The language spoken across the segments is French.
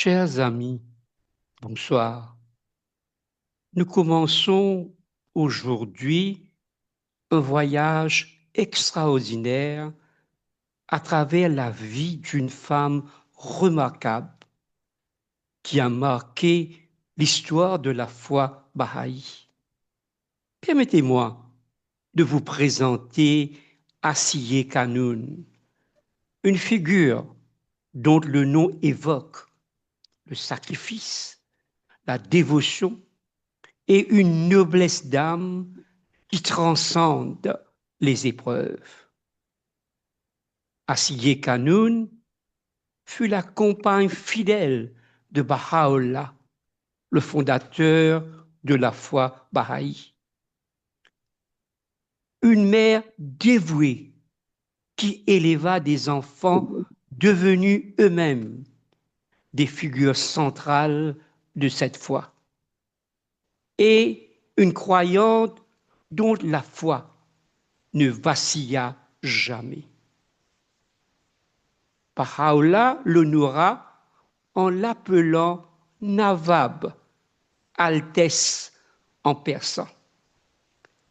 Chers amis, bonsoir. Nous commençons aujourd'hui un voyage extraordinaire à travers la vie d'une femme remarquable qui a marqué l'histoire de la foi bahaï. Permettez-moi de vous présenter Asiye Kanoun, une figure dont le nom évoque le sacrifice, la dévotion et une noblesse d'âme qui transcende les épreuves. Asiye Kanoun fut la compagne fidèle de Baha'u'llah, le fondateur de la foi bahaï. Une mère dévouée qui éleva des enfants devenus eux-mêmes des figures centrales de cette foi. Et une croyante dont la foi ne vacilla jamais. Baha'u'llah l'honora en l'appelant Nawab, Altesse en persan,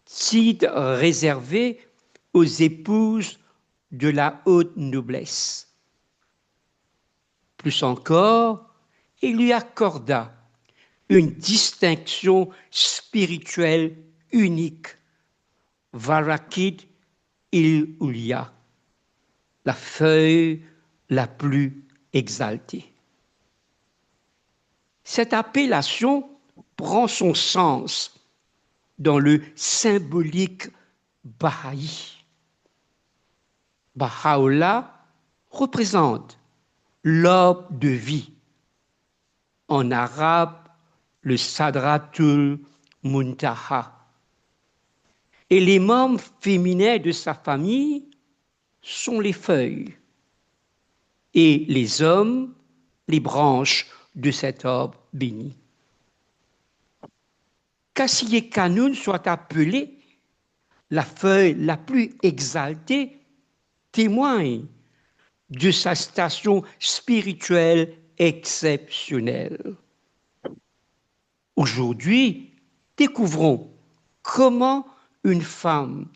titre réservé aux épouses de la haute noblesse. Plus encore, il lui accorda une distinction spirituelle unique, Varakid il-Ulia, la feuille la plus exaltée. Cette appellation prend son sens dans le symbolique bahaï. Baha'u'llah représente l'arbre de vie, en arabe le Sadratul Muntaha. Et les membres féminins de sa famille sont les feuilles et les hommes, les branches de cet arbre béni. Qu'Asiye Kanoun soit appelée la feuille la plus exaltée témoigne de sa station spirituelle exceptionnelle. Aujourd'hui, découvrons comment une femme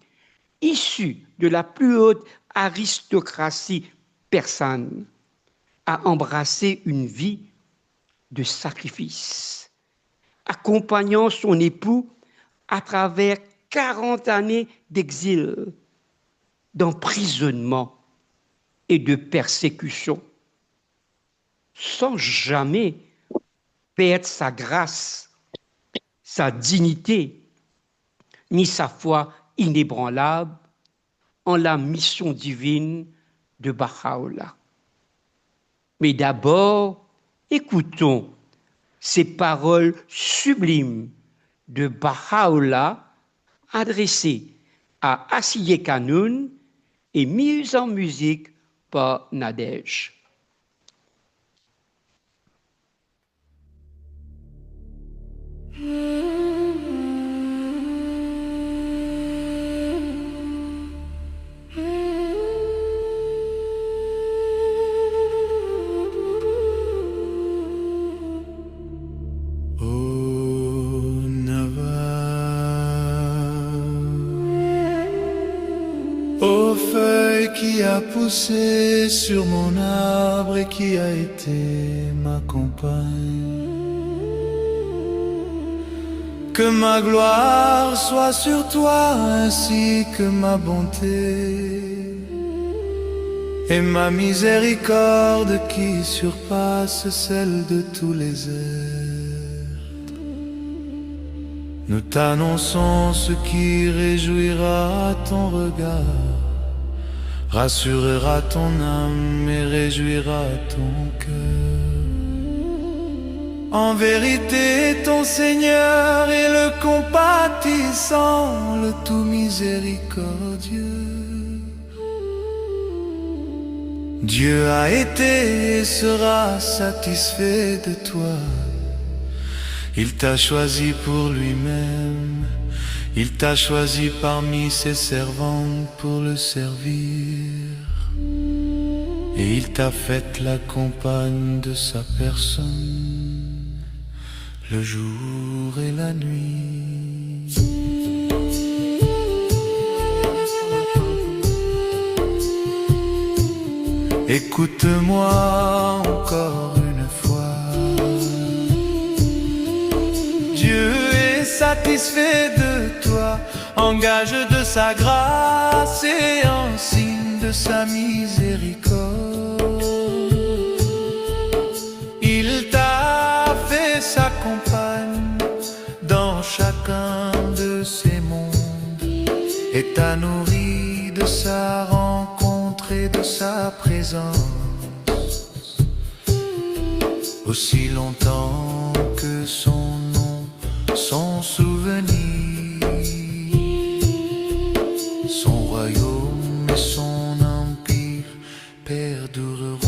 issue de la plus haute aristocratie persane a embrassé une vie de sacrifice, accompagnant son époux à travers 40 années d'exil, d'emprisonnement et de persécution, sans jamais perdre sa grâce, sa dignité, ni sa foi inébranlable en la mission divine de Baha'u'llah. Mais d'abord, écoutons ces paroles sublimes de Baha'u'llah adressées à Asiye Kanoun et mises en musique par Nadège. Ô feuille qui a poussé sur mon arbre et qui a été ma compagne, que ma gloire soit sur toi ainsi que ma bonté et ma miséricorde qui surpasse celle de tous les êtres. Nous t'annonçons ce qui réjouira ton regard, rassurera ton âme et réjouira ton cœur. En vérité, ton Seigneur est le compatissant, le tout miséricordieux. Dieu a été et sera satisfait de toi. Il t'a choisi pour lui-même, il t'a choisi parmi ses servantes pour le servir. et il t'a fait la compagne de sa personne, le jour et la nuit. Écoute-moi encore une fois. Dieu est satisfait de toi, en gage de sa grâce et en signe de sa miséricorde. Il t'a fait sa compagne dans chacun de ses mondes et t'a nourri de sa rencontre et de sa présence. Aussi longtemps que son nom, son souvenir, son royaume et son empire perdureront.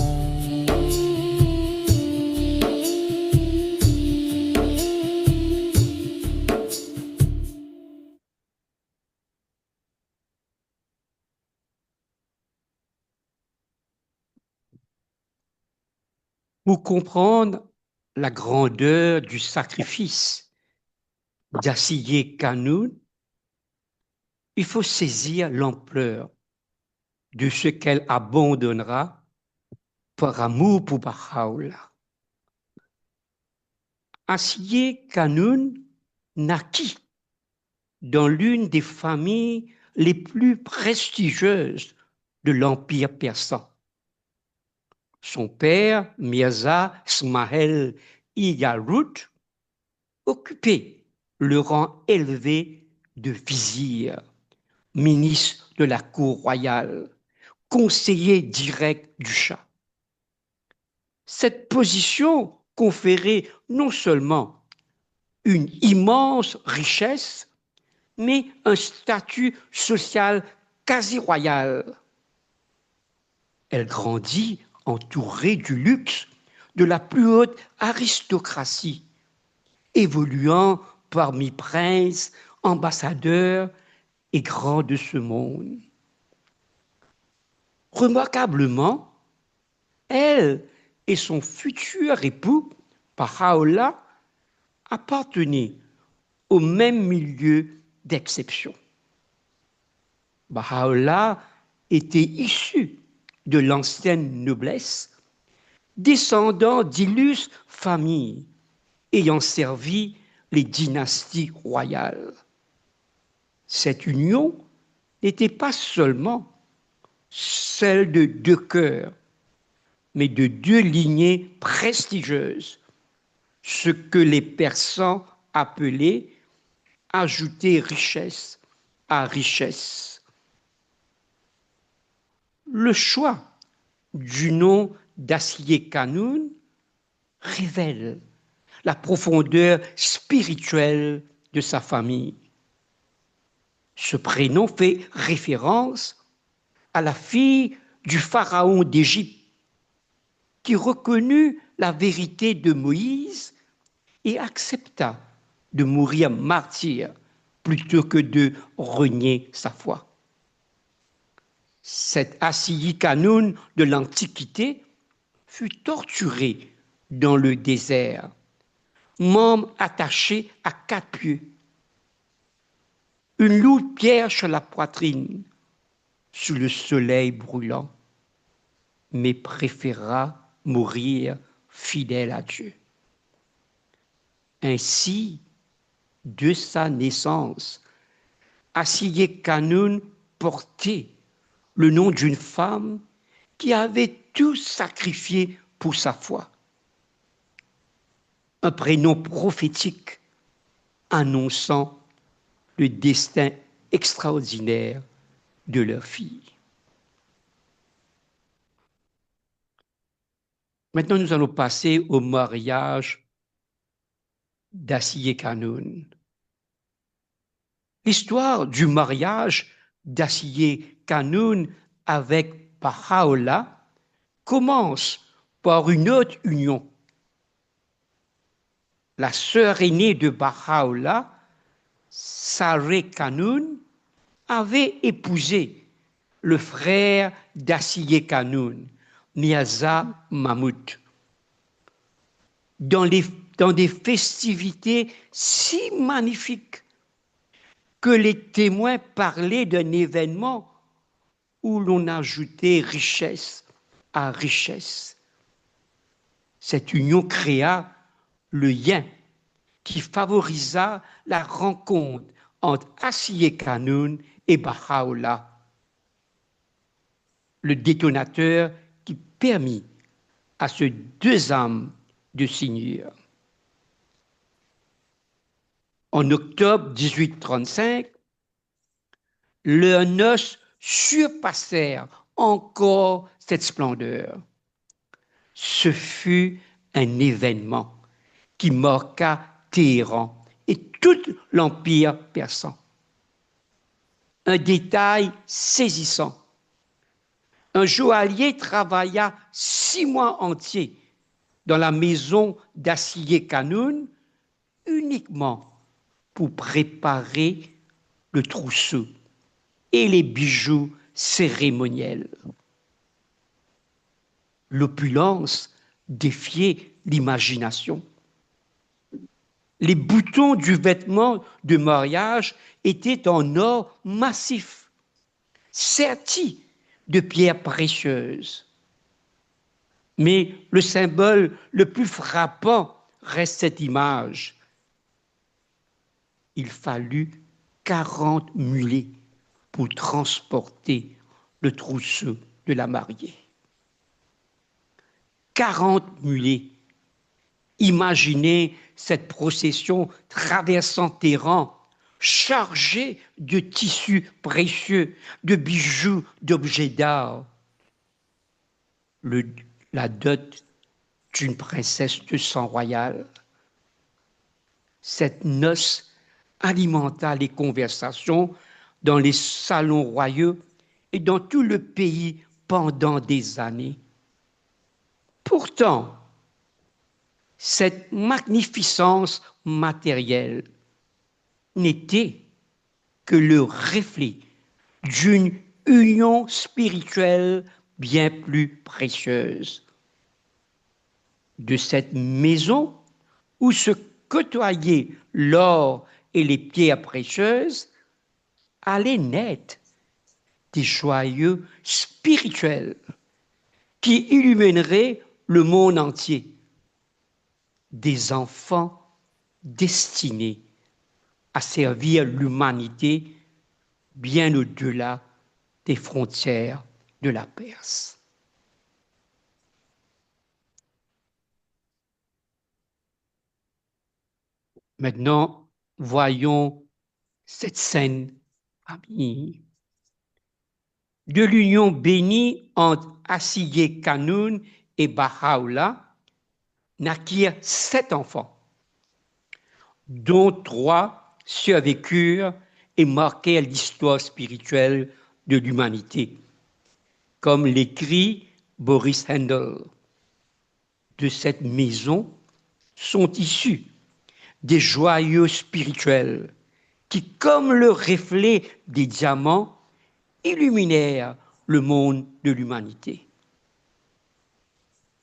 Pour comprendre la grandeur du sacrifice d'Assié Kanoun, il faut saisir l'ampleur de ce qu'elle abandonnera par amour pour Baha'u'llah. Assié Kanoun naquit dans l'une des familles les plus prestigieuses de l'Empire persan. Son père, Mirza Ismail Igarut, occupait le rang élevé de vizir, ministre de la cour royale, conseiller direct du Shah. Cette position conférait non seulement une immense richesse, mais un statut social quasi royal. Elle grandit entourée du luxe de la plus haute aristocratie, évoluant parmi princes, ambassadeurs et grands de ce monde. Remarquablement, elle et son futur époux, Baha'u'llah, appartenaient au même milieu d'exception. Baha'u'llah était issu de l'ancienne noblesse, descendant d'illustres familles ayant servi les dynasties royales. Cette union n'était pas seulement celle de deux cœurs, mais de deux lignées prestigieuses, ce que les Persans appelaient ajouter richesse à richesse. Le choix du nom d'Assié Kanoun révèle la profondeur spirituelle de sa famille. Ce prénom fait référence à la fille du pharaon d'Égypte qui reconnut la vérité de Moïse et accepta de mourir martyr plutôt que de renier sa foi. Cet Assié Kanoun de l'Antiquité fut torturé dans le désert, membre attaché à 4 pieux, une lourde pierre sur la poitrine, sous le soleil brûlant, mais préféra mourir fidèle à Dieu. Ainsi, de sa naissance, Assié Kanoun portait le nom d'une femme qui avait tout sacrifié pour sa foi. Un prénom prophétique annonçant le destin extraordinaire de leur fille. Maintenant, nous allons passer au mariage d'Assié Kanoun. L'histoire du mariage d'Assié Kanoun avec Baha'u'llah commence par une autre union. La sœur aînée de Baha'u'llah, Sareh Kanoun, avait épousé le frère d'Assié Kanoun, Niaza Mahmoud. Dans des festivités si magnifiques que les témoins parlaient d'un événement où l'on ajoutait richesse à richesse. Cette union créa le lien qui favorisa la rencontre entre Asiye Kanoun et Baha'u'llah, le détonateur qui permit à ces deux âmes de s'unir. En octobre 1835, leurs noces surpassèrent encore cette splendeur. Ce fut un événement qui marqua Téhéran et tout l'empire persan. Un détail saisissant. Un joaillier travailla 6 mois entiers dans la maison d'Asiye Kanoun uniquement pour préparer le trousseau et les bijoux cérémoniels. L'opulence défiait l'imagination. Les boutons du vêtement de mariage étaient en or massif, sertis de pierres précieuses. Mais le symbole le plus frappant reste cette image. Il fallut 40 mulets pour transporter le trousseau de la mariée. 40 mulets. Imaginez cette procession traversant Téhéran, chargée de tissus précieux, de bijoux, d'objets d'art. La dot d'une princesse de sang royal. Cette noce alimenta les conversations dans les salons royaux et dans tout le pays pendant des années. Pourtant, cette magnificence matérielle n'était que le reflet d'une union spirituelle bien plus précieuse. De cette maison où se côtoyaient l'or et les pierres précieuses, allaient naître des joyaux spirituels qui illumineraient le monde entier. Des enfants destinés à servir l'humanité bien au-delà des frontières de la Perse. Maintenant, voyons cette scène famille. De l'union bénie entre Asiye Kanoun et Baha'u'llah naquirent 7 enfants, dont 3 survécurent et marquèrent l'histoire spirituelle de l'humanité, comme l'écrit Boris Handel. De cette maison sont issus des joyaux spirituels qui, comme le reflet des diamants, illuminèrent le monde de l'humanité.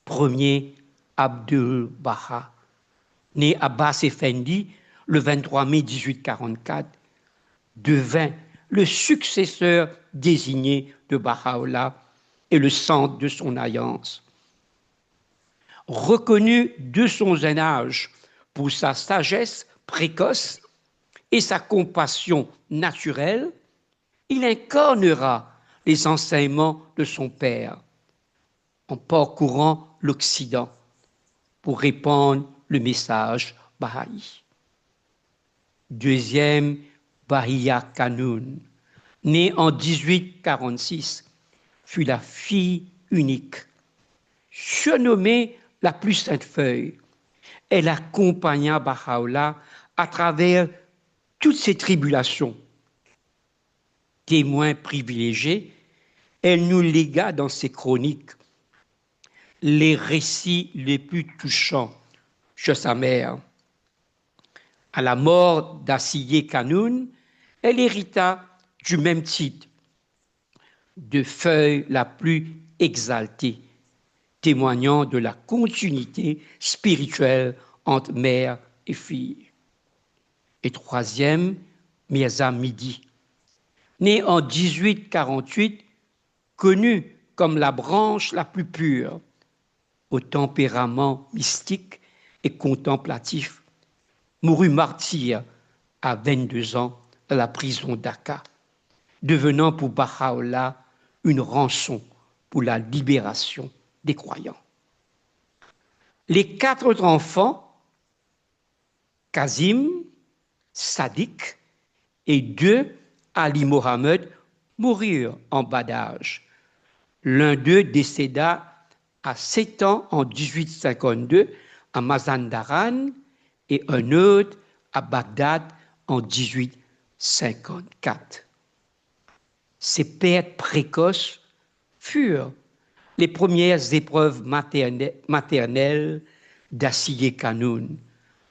Premier, Abdul Baha, né Abbas Effendi le 23 mai 1844, devint le successeur désigné de Baha'u'llah et le centre de son alliance. Reconnu de son jeune âge pour sa sagesse précoce et sa compassion naturelle, il incarnera les enseignements de son père en parcourant l'Occident pour répandre le message Baha'i. Deuxième, Bahia Kanoun, née en 1846, fut la fille unique. Surnommée la plus sainte feuille, elle accompagna Baha'u'llah à travers toutes ses tribulations. Témoin privilégié, elle nous légua dans ses chroniques les récits les plus touchants chez sa mère. À la mort d'Asiye Kanoun, elle hérita du même titre, de feuille la plus exaltée, témoignant de la continuité spirituelle entre mère et fille. Et troisième, Mirza Midi, né en 1848, connu comme la branche la plus pure, au tempérament mystique et contemplatif, mourut martyr à 22 ans à la prison d'Aqqa, devenant pour Baha'u'llah une rançon pour la libération des croyants. Les 4 autres enfants, Kazim, Sadiq et 2, Ali Mohammed, moururent en bas d'âge. L'un d'eux décéda à 7 ans en 1852 à Mazandaran et un autre à Bagdad en 1854. Ces pertes précoces furent les premières épreuves maternelles d'Assiye Kanoun,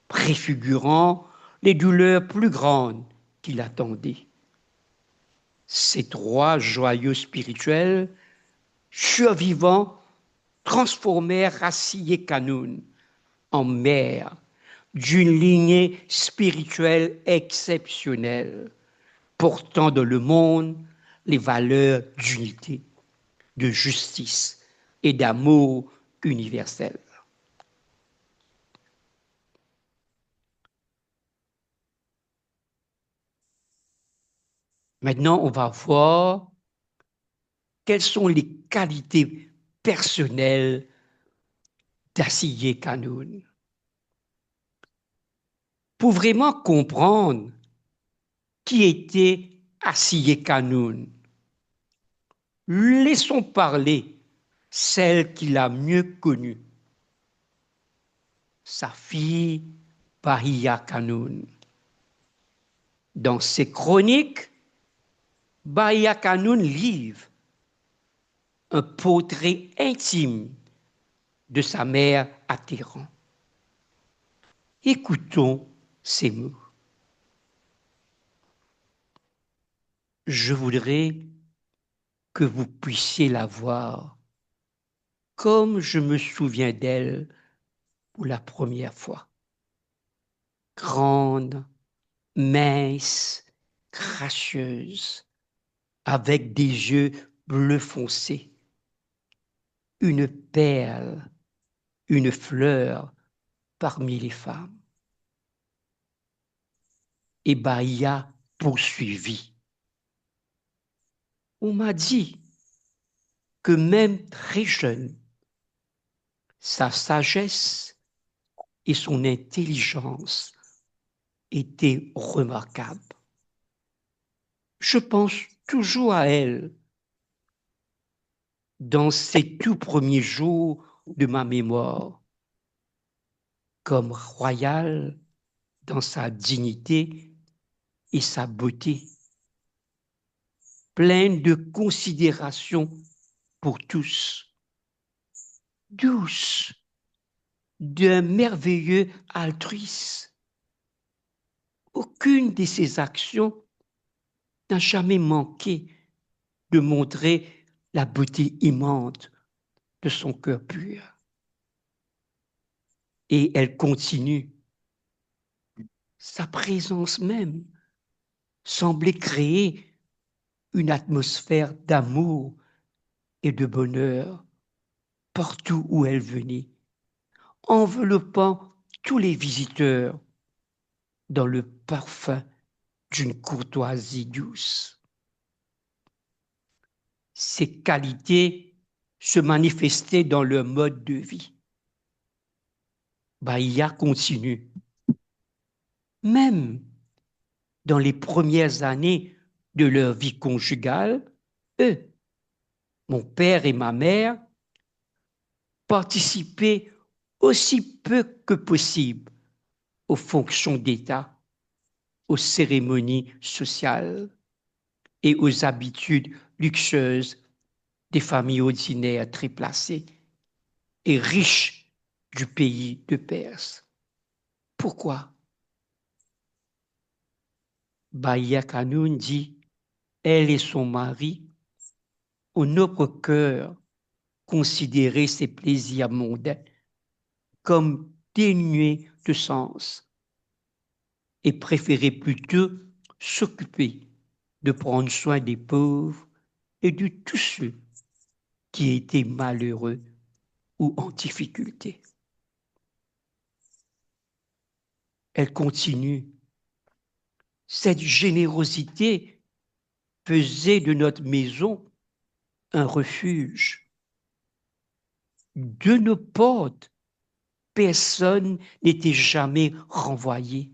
préfigurant les douleurs plus grandes qui l'attendaient. Ces 3 joyaux spirituels survivants transformèrent Assiye Kanoun en mère d'une lignée spirituelle exceptionnelle, portant dans le monde les valeurs d'unité, de justice et d'amour universel. Maintenant, on va voir quelles sont les qualités personnelles d'Assiye Kanoun. Pour vraiment comprendre qui était Assiye Kanoun, laissons parler celle qu'il a mieux connue, sa fille Bahia Kanoun. Dans ses chroniques, Bahia Kanoun livre un portrait intime de sa mère à Téhéran. Écoutons ces mots. Je voudrais que vous puissiez la voir comme je me souviens d'elle pour la première fois. Grande, mince, gracieuse, avec des yeux bleu foncé, une perle, une fleur parmi les femmes. Et Bahia poursuivit. On m'a dit que même très jeune, sa sagesse et son intelligence étaient remarquables. Je pense toujours à elle dans ces tout premiers jours de ma mémoire, comme royale dans sa dignité et sa beauté, pleine de considération pour tous, douce, d'un merveilleux altruisme. Aucune de ses actions n'a jamais manqué de montrer la beauté aimante de son cœur pur. Et elle continue. Sa présence même semblait créer une atmosphère d'amour et de bonheur partout où elle venait, enveloppant tous les visiteurs dans le parfum d'une courtoisie douce. Ces qualités se manifestaient dans leur mode de vie. Bahia continue. Même dans les premières années de leur vie conjugale, eux, mon père et ma mère, participaient aussi peu que possible aux fonctions d'État, aux cérémonies sociales et aux habitudes luxueuses des familles ordinaires très placées et riches du pays de Perse. Pourquoi? Bahia Kanoun dit, elle et son mari, au noble cœur considérer ses plaisirs mondains comme dénués de sens et préférait plutôt s'occuper de prendre soin des pauvres et de tous ceux qui étaient malheureux ou en difficulté. Elle continue. Cette générosité faisait de notre maison un refuge. De nos portes, personne n'était jamais renvoyé.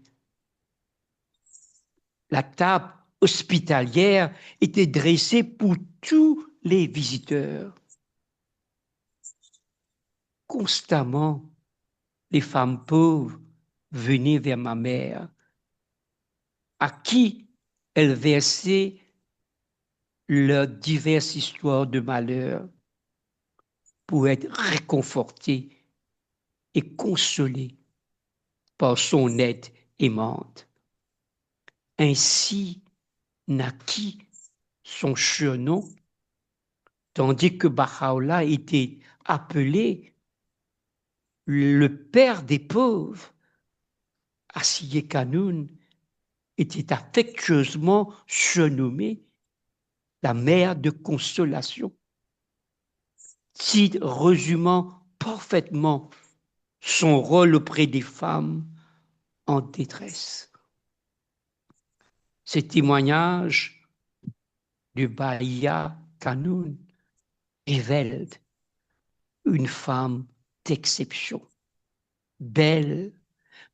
La table hospitalière était dressée pour tous les visiteurs. Constamment, les femmes pauvres venaient vers ma mère, à qui elle versait leurs diverses histoires de malheur pour être réconfortées et consolées par son aide aimante. Ainsi naquit son surnom, tandis que Baha'u'llah était appelé le père des pauvres. Asiye Kanoun était affectueusement surnommée la mère de consolation, titre résumant parfaitement son rôle auprès des femmes en détresse. Ces témoignages de Bahia Kanoun révèlent une femme d'exception, belle,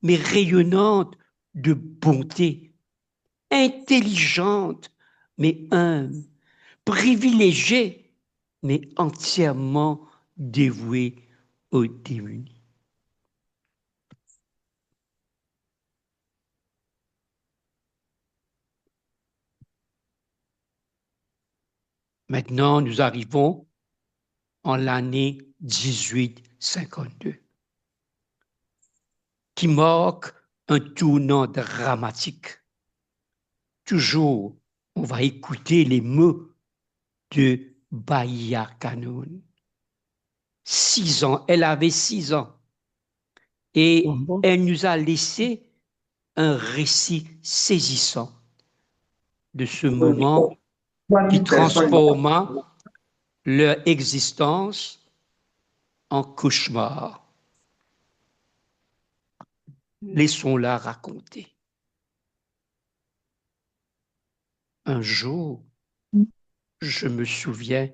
mais rayonnante de bonté, intelligente, mais humble, privilégiée, mais entièrement dévouée aux démunis. Maintenant, nous arrivons en l'année 1852, qui marque un tournant dramatique. Toujours, on va écouter les mots de Bahia Kanoun. 6 ans, elle avait 6 ans. Et elle nous a laissé un récit saisissant de ce moment qui transforma leur existence en cauchemar. Laissons-la raconter. Un jour, je me souviens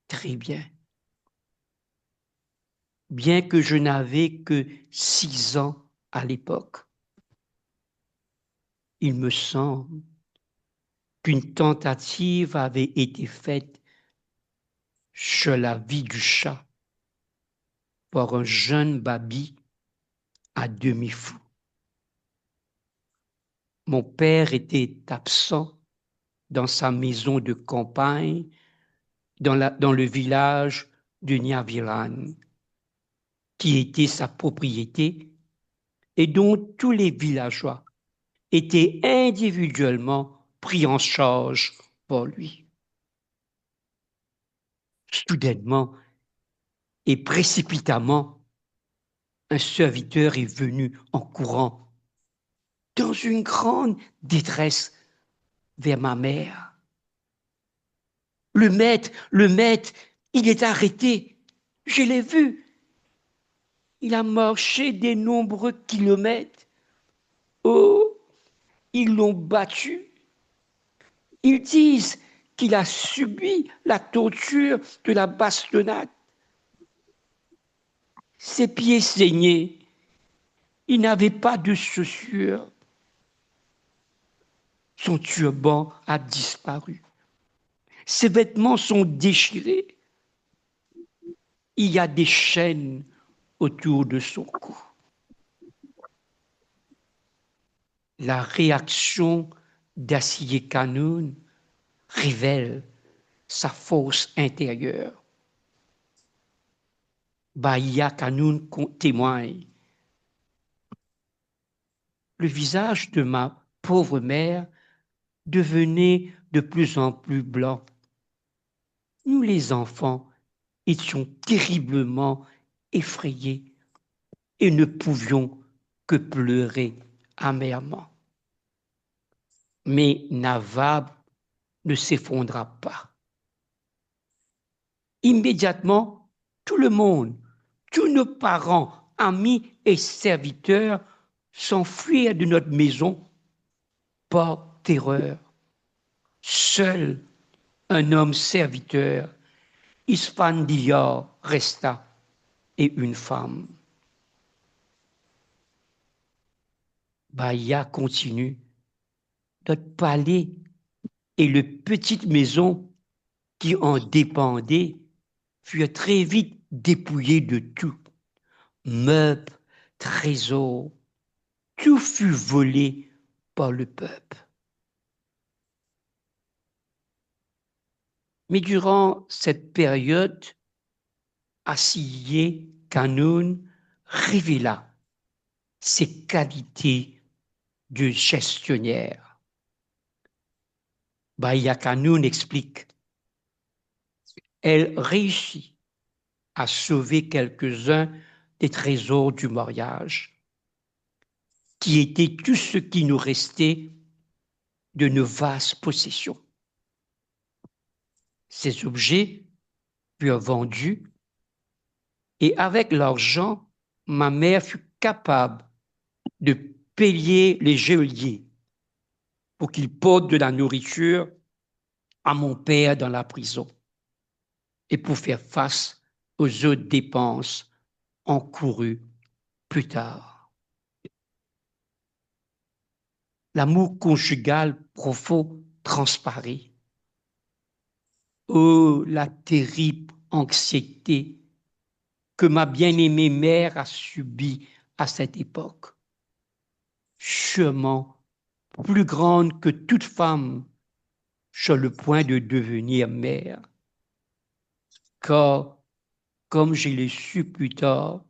très bien, bien que je n'avais que 6 ans à l'époque, il me semble qu'une tentative avait été faite sur la vie du chat par un jeune babi à demi fou. Mon père était absent dans sa maison de campagne dans le village de Niaviran, qui était sa propriété et dont tous les villageois étaient individuellement pris en charge par lui. Soudainement et précipitamment, un serviteur est venu en courant, dans une grande détresse, vers ma mère. Le maître, il est arrêté. Je l'ai vu. Il a marché des nombreux kilomètres. Oh, ils l'ont battu. Ils disent qu'il a subi la torture de la bastonnade. Ses pieds saignaient. Il n'avait pas de chaussures. Son turban a disparu. Ses vêtements sont déchirés. Il y a des chaînes autour de son cou. La réaction d'Asiye Kanoun révèle sa force intérieure. Bahia Kanoun témoigne. Le visage de ma pauvre mère devenait de plus en plus blanc. Nous, les enfants, étions terriblement effrayés et ne pouvions que pleurer amèrement. Mais Navab ne s'effondra pas. Immédiatement, tout le monde, tous nos parents, amis et serviteurs s'enfuirent de notre maison par terreur. Seul un homme serviteur, Isfandiar, resta et une femme. Bahia continue. Notre palais et les petites maisons qui en dépendaient furent très vite dépouillés de tout. Meubles, trésors, tout fut volé par le peuple. Mais durant cette période, Assiyé Kanoun révéla ses qualités de gestionnaire. Bahia Kanoun explique, elle réussit à sauver quelques-uns des trésors du mariage, qui étaient tout ce qui nous restait de nos vastes possessions. Ces objets furent vendus et avec l'argent, ma mère fut capable de payer les geôliers pour qu'ils portent de la nourriture à mon père dans la prison et pour faire face aux autres dépenses encourues plus tard. L'amour conjugal profond transparaît. Oh, la terrible anxiété que ma bien-aimée mère a subie à cette époque. Sûrement plus grande que toute femme sur le point de devenir mère. Car, comme je l'ai su plus tard,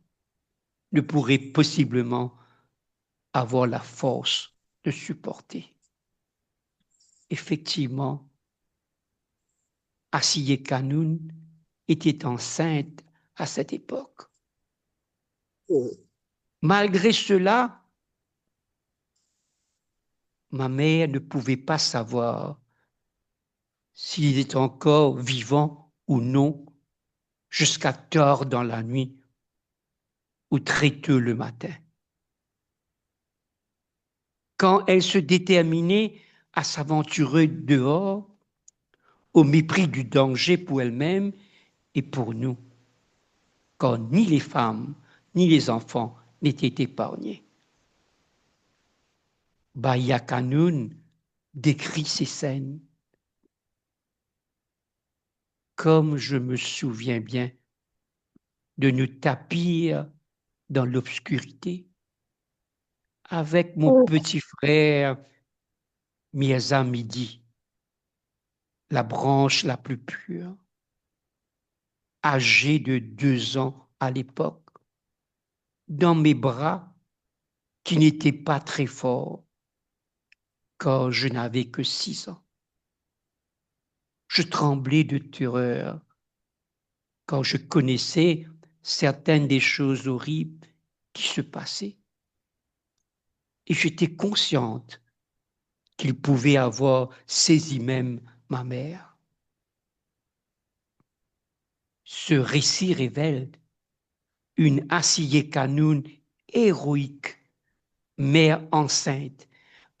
ne pourrait possiblement avoir la force de supporter. Effectivement, Assiyé Kanoun était enceinte à cette époque. Malgré cela, ma mère ne pouvait pas savoir s'il était encore vivant ou non jusqu'à tard dans la nuit ou très tôt le matin. Quand elle se déterminait à s'aventurer dehors, au mépris du danger pour elle-même et pour nous, car ni les femmes ni les enfants n'étaient épargnés. Bahia Kanoun décrit ces scènes. Comme je me souviens bien de nous tapir dans l'obscurité avec mon petit frère Mirza Midi, la branche la plus pure, âgé de 2 ans à l'époque, dans mes bras qui n'étaient pas très forts, car je n'avais que 6 ans. Je tremblais de terreur, car je connaissais certaines des choses horribles qui se passaient. Et j'étais consciente qu'il pouvait avoir saisi même ma mère. Ce récit révèle une Assiyé Kanoun héroïque, mère enceinte,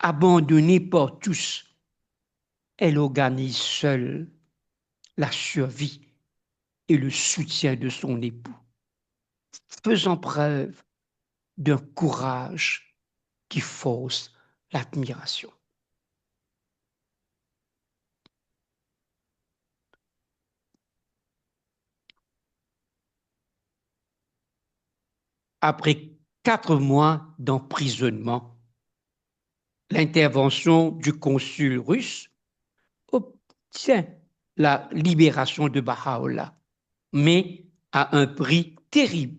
abandonnée par tous. Elle organise seule la survie et le soutien de son époux, faisant preuve d'un courage qui force l'admiration. Après 4 mois d'emprisonnement, l'intervention du consul russe obtient la libération de Baha'u'llah, mais à un prix terrible,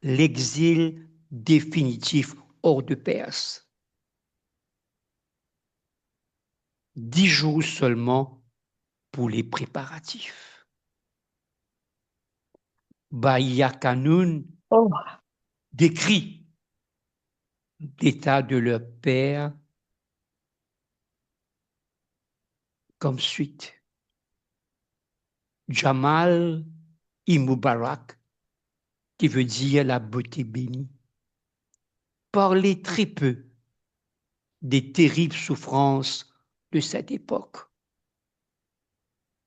l'exil définitif hors de Perse. 10 jours seulement pour les préparatifs. Bahia Kanoun Oh, décrit l'état de leur père comme suite. Jamal Mubarak, qui veut dire la beauté bénie, parlait très peu des terribles souffrances de cette époque.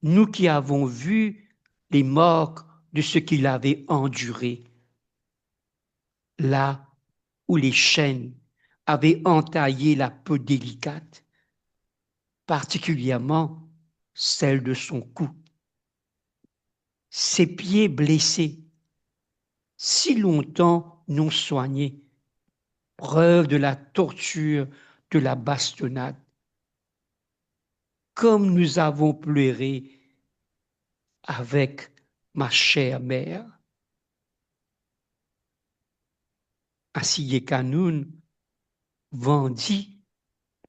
Nous qui avons vu les morts de ce qu'il avait enduré, là où les chaînes avaient entaillé la peau délicate, particulièrement celle de son cou. Ses pieds blessés, si longtemps non soignés, preuve de la torture de la bastonnade. Comme nous avons pleuré avec ma chère mère. Assiyé Kanoun vendit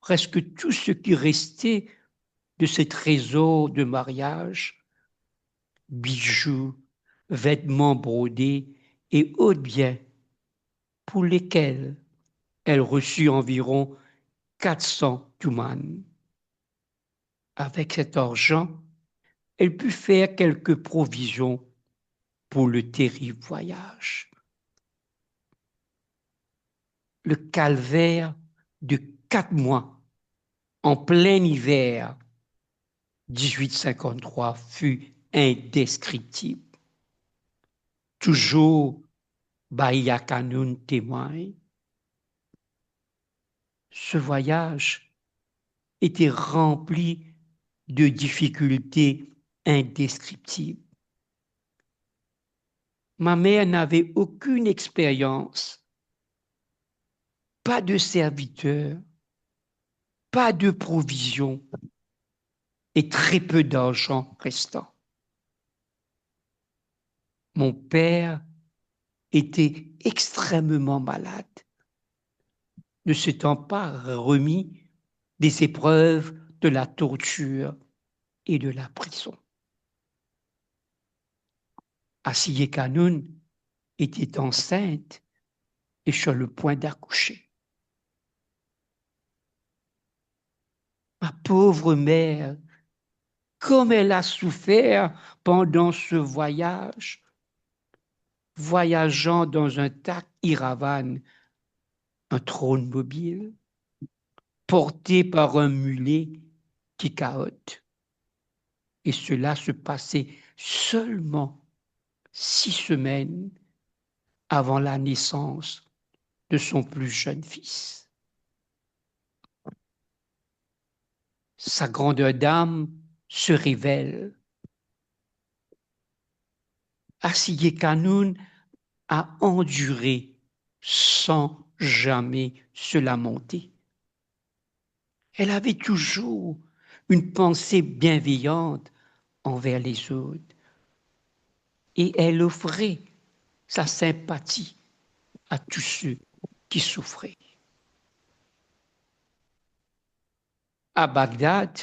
presque tout ce qui restait de ses trésors de mariage, bijoux, vêtements brodés et autres biens pour lesquels elle reçut environ 400 tumans. Avec cet argent, elle put faire quelques provisions pour le terrible voyage. Le calvaire de 4 mois en plein hiver 1853 fut indescriptible. Toujours Bahia Kanoun témoigne. Ce voyage était rempli de difficultés indescriptibles. Ma mère n'avait aucune expérience, pas de serviteurs, pas de provisions et très peu d'argent restant. Mon père était extrêmement malade, ne s'étant pas remis des épreuves de la torture et de la prison. Assiyé Kanoun était enceinte et sur le point d'accoucher. Ma pauvre mère, comme elle a souffert pendant ce voyage, voyageant dans un tak Iravan, un trône mobile, porté par un mulet qui cahote. Et cela se passait seulement 6 semaines avant la naissance de son plus jeune fils. Sa grandeur d'âme se révèle. Assiyé Kanoun a enduré sans jamais se lamenter. Elle avait toujours une pensée bienveillante envers les autres et elle offrait sa sympathie à tous ceux qui souffraient. À Bagdad,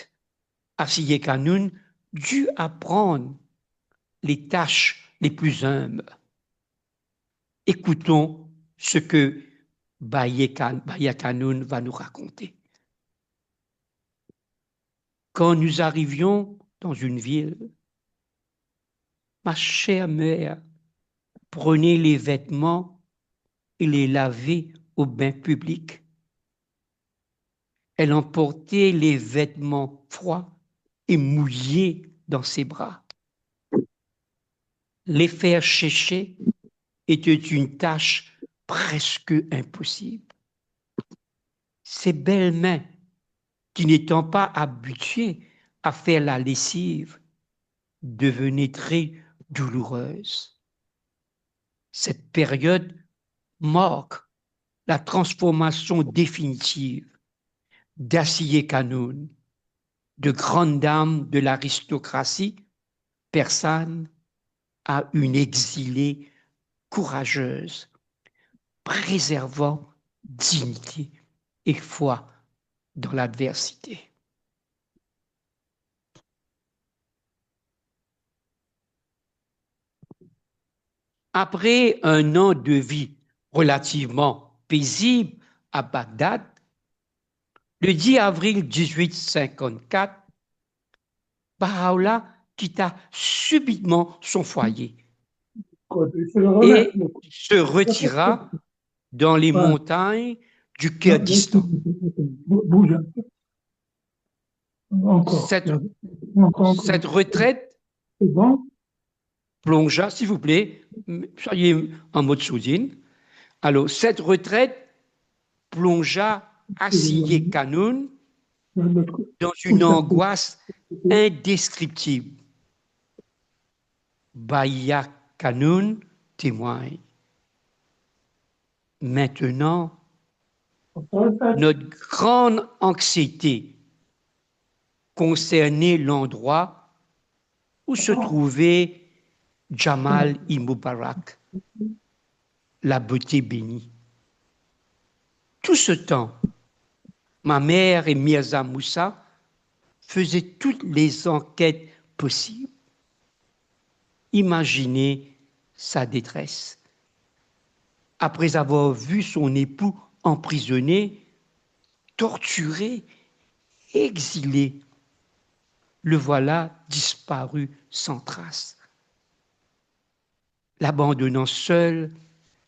Assiyé Kanoun dut apprendre les tâches les plus humbles. Écoutons ce que Bahia Kanoun va nous raconter. Quand nous arrivions dans une ville, ma chère mère prenait les vêtements et les lavait au bain public. Elle emportait les vêtements froids et mouillés dans ses bras. Les faire sécher était une tâche presque impossible. Ses belles mains, qui n'étant pas habituées à faire la lessive, devenaient très douloureuses. Cette période marque la transformation définitive d'Assiyé Kanoun, de grande dame de l'aristocratie persane, à une exilée courageuse, préservant dignité et foi dans l'adversité. Après un an de vie relativement paisible à Bagdad, le 10 avril 1854, Baha'u'llah quitta subitement son foyer et se retira dans les montagnes du Kurdistan. Cette retraite plongea, s'il vous plaît, soyez en mode soudine. Alors, cette retraite plongea Asiye Kanoun dans une angoisse indescriptible. Bahia Kanoun témoigne. Maintenant, notre grande anxiété concernait l'endroit où se trouvait Jamal Mubarak, la beauté bénie. Tout ce temps, ma mère et Mirza Moussa faisaient toutes les enquêtes possibles. Imaginez sa détresse. Après avoir vu son époux emprisonné, torturé, exilé, le voilà disparu sans trace, l'abandonnant seul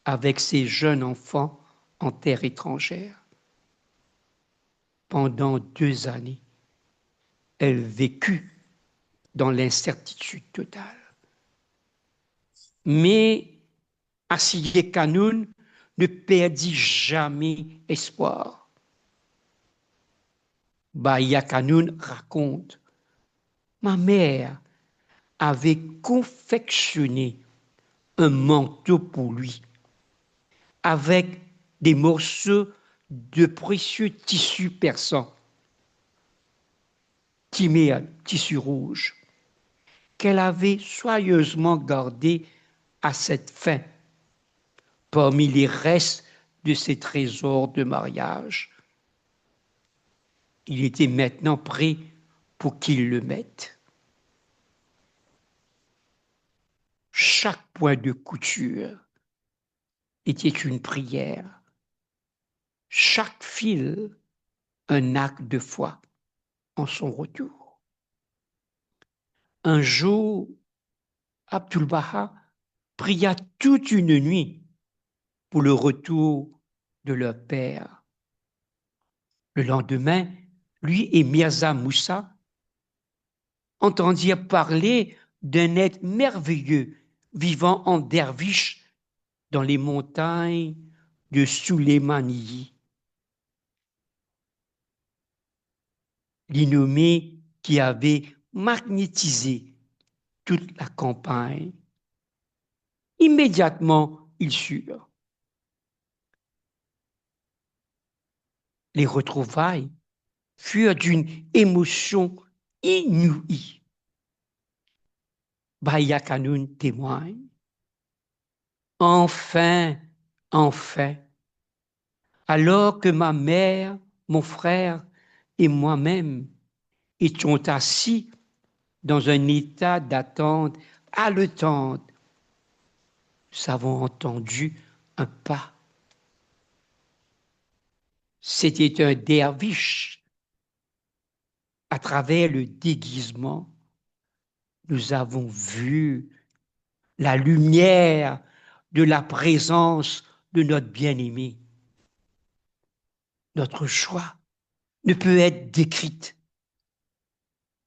avec ses jeunes enfants en terre étrangère. Pendant 2 années, elle vécut dans l'incertitude totale. Mais Asiye Kanoun ne perdit jamais espoir. Bahia Kanoun raconte: ma mère avait confectionné un manteau pour lui avec des morceaux de précieux tissus persans, tissu rouge, qu'elle avait soigneusement gardé à cette fin parmi les restes de ses trésors de mariage. Il était maintenant prêt pour qu'il le mette. Chaque point de couture était une prière, chaque fil un acte de foi en son retour. Un jour, Abdul-Baha pria toute une nuit pour le retour de leur père. Le lendemain, lui et Mirza Moussa entendirent parler d'un être merveilleux vivant en derviche dans les montagnes de Souleymaniye. L'innommé qui avait magnétisé toute la campagne. Immédiatement, ils surent. Les retrouvailles furent d'une émotion inouïe. Bahia Kanoun témoigne. Enfin, enfin, alors que ma mère, mon frère et moi-même étions assis dans un état d'attente haletante, nous avons entendu un pas. C'était un derviche. À travers le déguisement, nous avons vu la lumière de la présence de notre bien-aimé. Notre joie ne peut être décrite,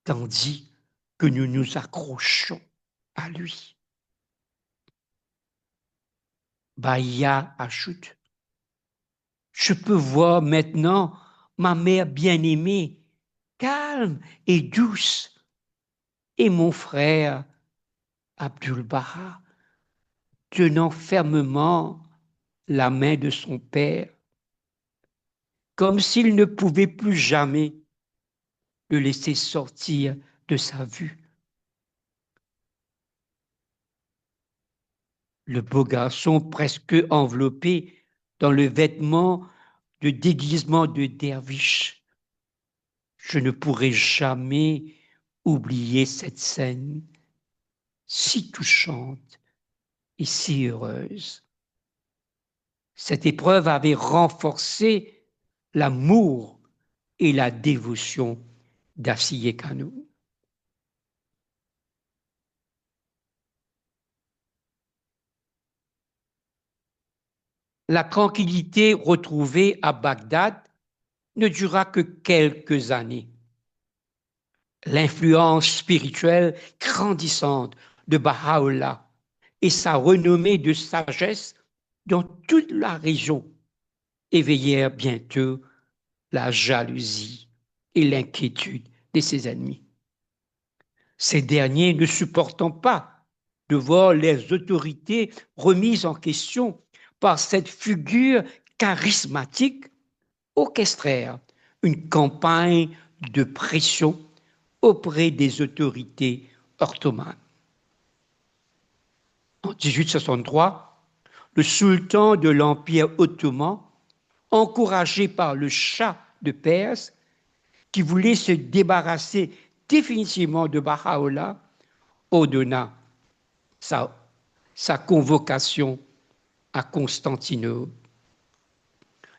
tandis que nous nous accrochons à lui. Bahia ajoute: je peux voir maintenant ma mère bien-aimée, calme et douce, et mon frère Abdul-Baha tenant fermement la main de son père, comme s'il ne pouvait plus jamais le laisser sortir de sa vue. Le beau garçon, presque enveloppé dans le vêtement de déguisement de derviche. Je ne pourrai jamais oublier cette scène si touchante et si heureuse. Cette épreuve avait renforcé l'amour et la dévotion d'Assié Kanoun. La tranquillité retrouvée à Bagdad ne dura que quelques années. L'influence spirituelle grandissante de Baha'u'llah et sa renommée de sagesse dans toute la région éveillèrent bientôt la jalousie et l'inquiétude de ses ennemis. Ces derniers, ne supportant pas de voir les autorités remises en question par cette figure charismatique, orchestrèrent une campagne de pression auprès des autorités ottomanes. En 1863, le sultan de l'Empire ottoman, encouragé par le Shah de Perse, qui voulait se débarrasser définitivement de Baha'u'llah, ordonna sa convocation à Constantinople,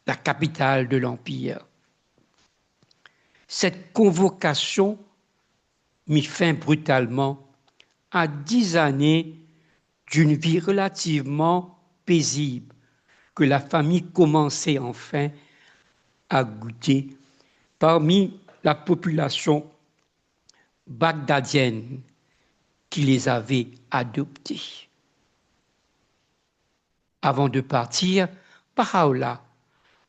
la capitale de l'Empire. Cette convocation mit fin brutalement à 10 années d'une vie relativement paisible que la famille commençait enfin à goûter parmi la population bagdadienne qui les avait adoptés. Avant de partir, Baha'u'llah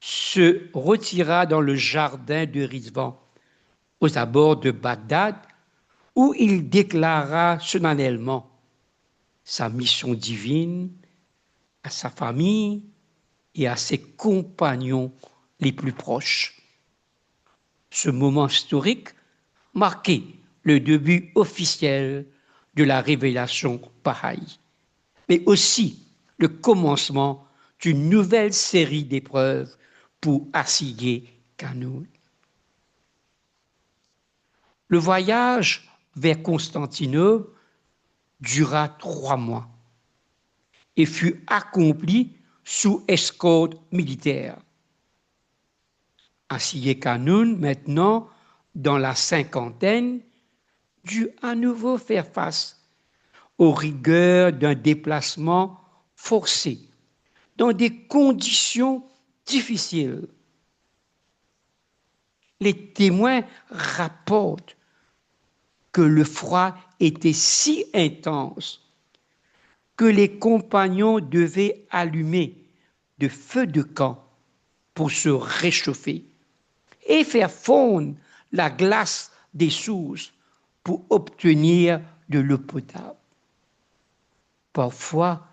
se retira dans le jardin de Rizvan, aux abords de Bagdad, où il déclara solennellement sa mission divine à sa famille et à ses compagnons les plus proches. Ce moment historique marquait le début officiel de la révélation bahaï, mais aussi le commencement d'une nouvelle série d'épreuves pour Assié Kanoun. Le voyage vers Constantinople dura 3 mois et fut accompli sous escorte militaire. Assié Kanoun, maintenant dans la cinquantaine, dut à nouveau faire face aux rigueurs d'un déplacement forcé dans des conditions difficiles. Les témoins rapportent que le froid était si intense que les compagnons devaient allumer de feux de camp pour se réchauffer et faire fondre la glace des sources pour obtenir de l'eau potable. Parfois,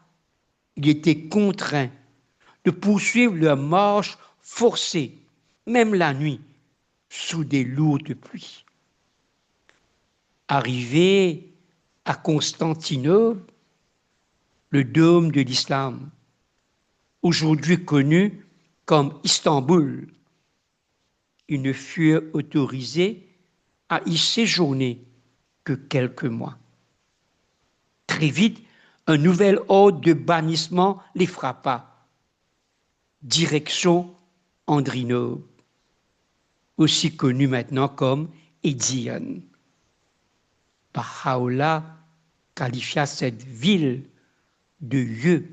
ils étaient contraints de poursuivre leur marche forcée, même la nuit, sous des lourdes pluies. Arrivés à Constantinople, le dôme de l'islam, aujourd'hui connu comme Istanbul, ils ne furent autorisés à y séjourner que quelques mois. Très vite, un nouvel ordre de bannissement les frappa. Direction Andrinople, aussi connu maintenant comme Édiane. Baha'u'llah qualifia cette ville de lieu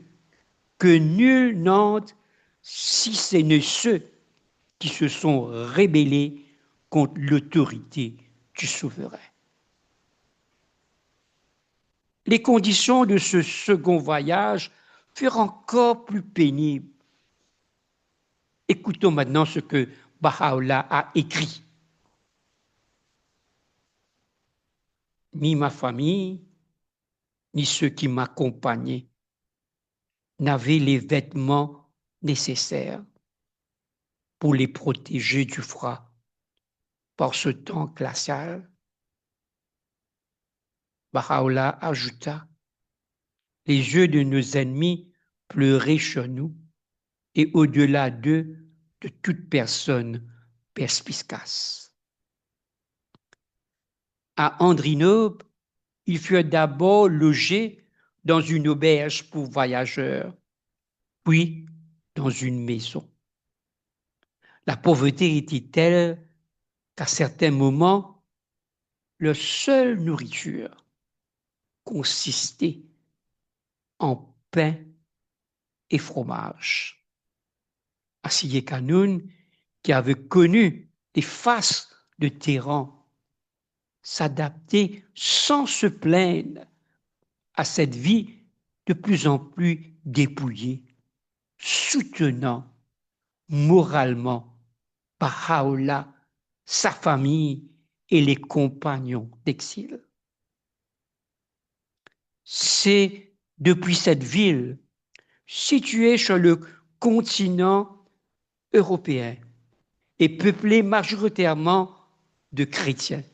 que nul n'entre si ce n'est ceux qui se sont rébellés contre l'autorité du souverain. Les conditions de ce second voyage furent encore plus pénibles. Écoutons maintenant ce que Baha'u'llah a écrit. Ni ma famille, ni ceux qui m'accompagnaient n'avaient les vêtements nécessaires pour les protéger du froid par ce temps glacial. Baha'u'llah ajouta, les yeux de nos ennemis pleuraient sur nous et au-delà d'eux, de toute personne perspicace. À Andrinople, ils furent d'abord logés dans une auberge pour voyageurs, puis dans une maison. La pauvreté était telle qu'à certains moments, leur seule nourriture consistait en pain et fromage. Asiye Kanoun, qui avait connu les faces de Téhéran, s'adaptait sans se plaindre à cette vie de plus en plus dépouillée, soutenant moralement Baha'u'llah, sa famille et les compagnons d'exil. C'est depuis cette ville, située sur le continent européen et peuplée majoritairement de chrétiens,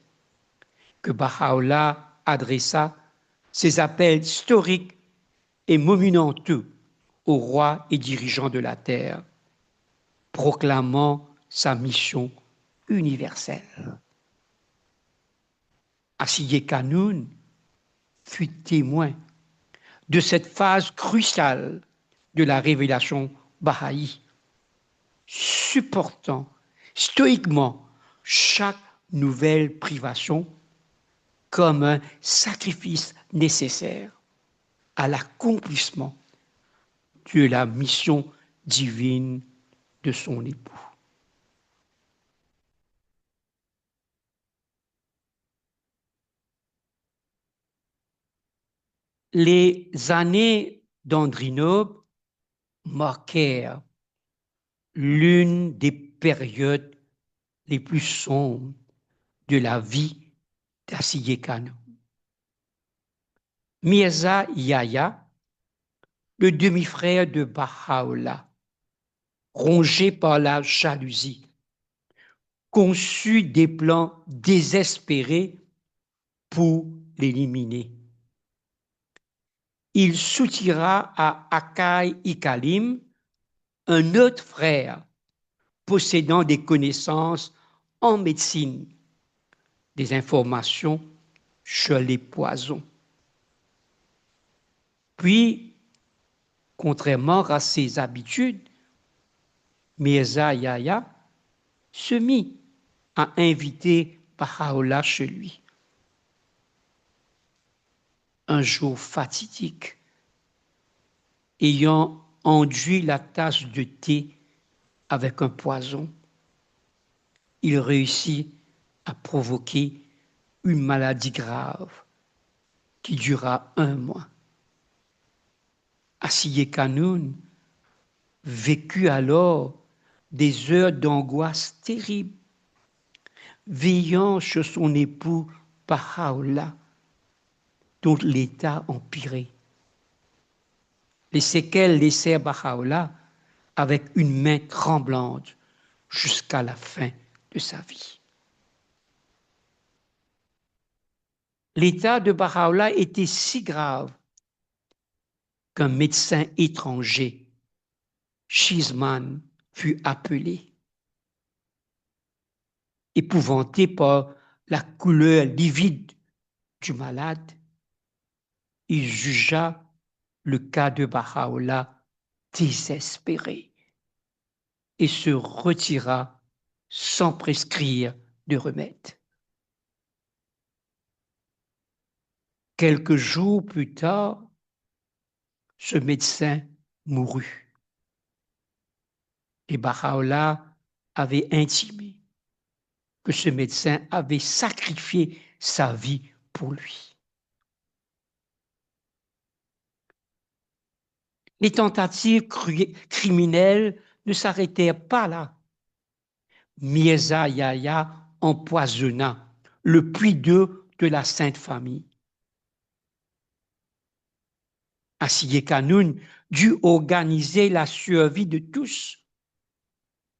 que Baha'u'llah adressa ses appels historiques et monumenteux aux rois et dirigeants de la terre, proclamant sa mission universelle. Asiye Kanoun fut témoin de cette phase cruciale de la révélation bahaï, supportant stoïquement chaque nouvelle privation comme un sacrifice nécessaire à l'accomplissement de la mission divine de son époux. Les années d'Andrinople marquèrent l'une des périodes les plus sombres de la vie d'Asiye Kanoun. Mirza Yahya, le demi-frère de Baha'u'llah, rongé par la jalousie, conçut des plans désespérés pour l'éliminer. Il soutira à Akai Ikalim, un autre frère possédant des connaissances en médecine, des informations sur les poisons. Puis, contrairement à ses habitudes, Mirza Yahya se mit à inviter Baha'u'llah chez lui. Un jour fatidique, ayant enduit la tasse de thé avec un poison, il réussit à provoquer une maladie grave qui dura 1 mois. Asiye Kanoun vécut alors des heures d'angoisse terribles, veillant sur son époux Baha'u'llah, dont l'état empirait. Les séquelles laissèrent Baha'u'llah avec une main tremblante jusqu'à la fin de sa vie. L'état de Baha'u'llah était si grave qu'un médecin étranger, Shizman, fut appelé. Épouvanté par la couleur livide du malade, il jugea le cas de Baha'u'llah désespéré et se retira sans prescrire de remède. Quelques jours plus tard, ce médecin mourut. Et Baha'u'llah avait intimé que ce médecin avait sacrifié sa vie pour lui. Les tentatives criminelles ne s'arrêtèrent pas là. Mirza Yahya empoisonna le puits d'eau de la Sainte Famille. Asiye Kanoun dut organiser la survie de tous,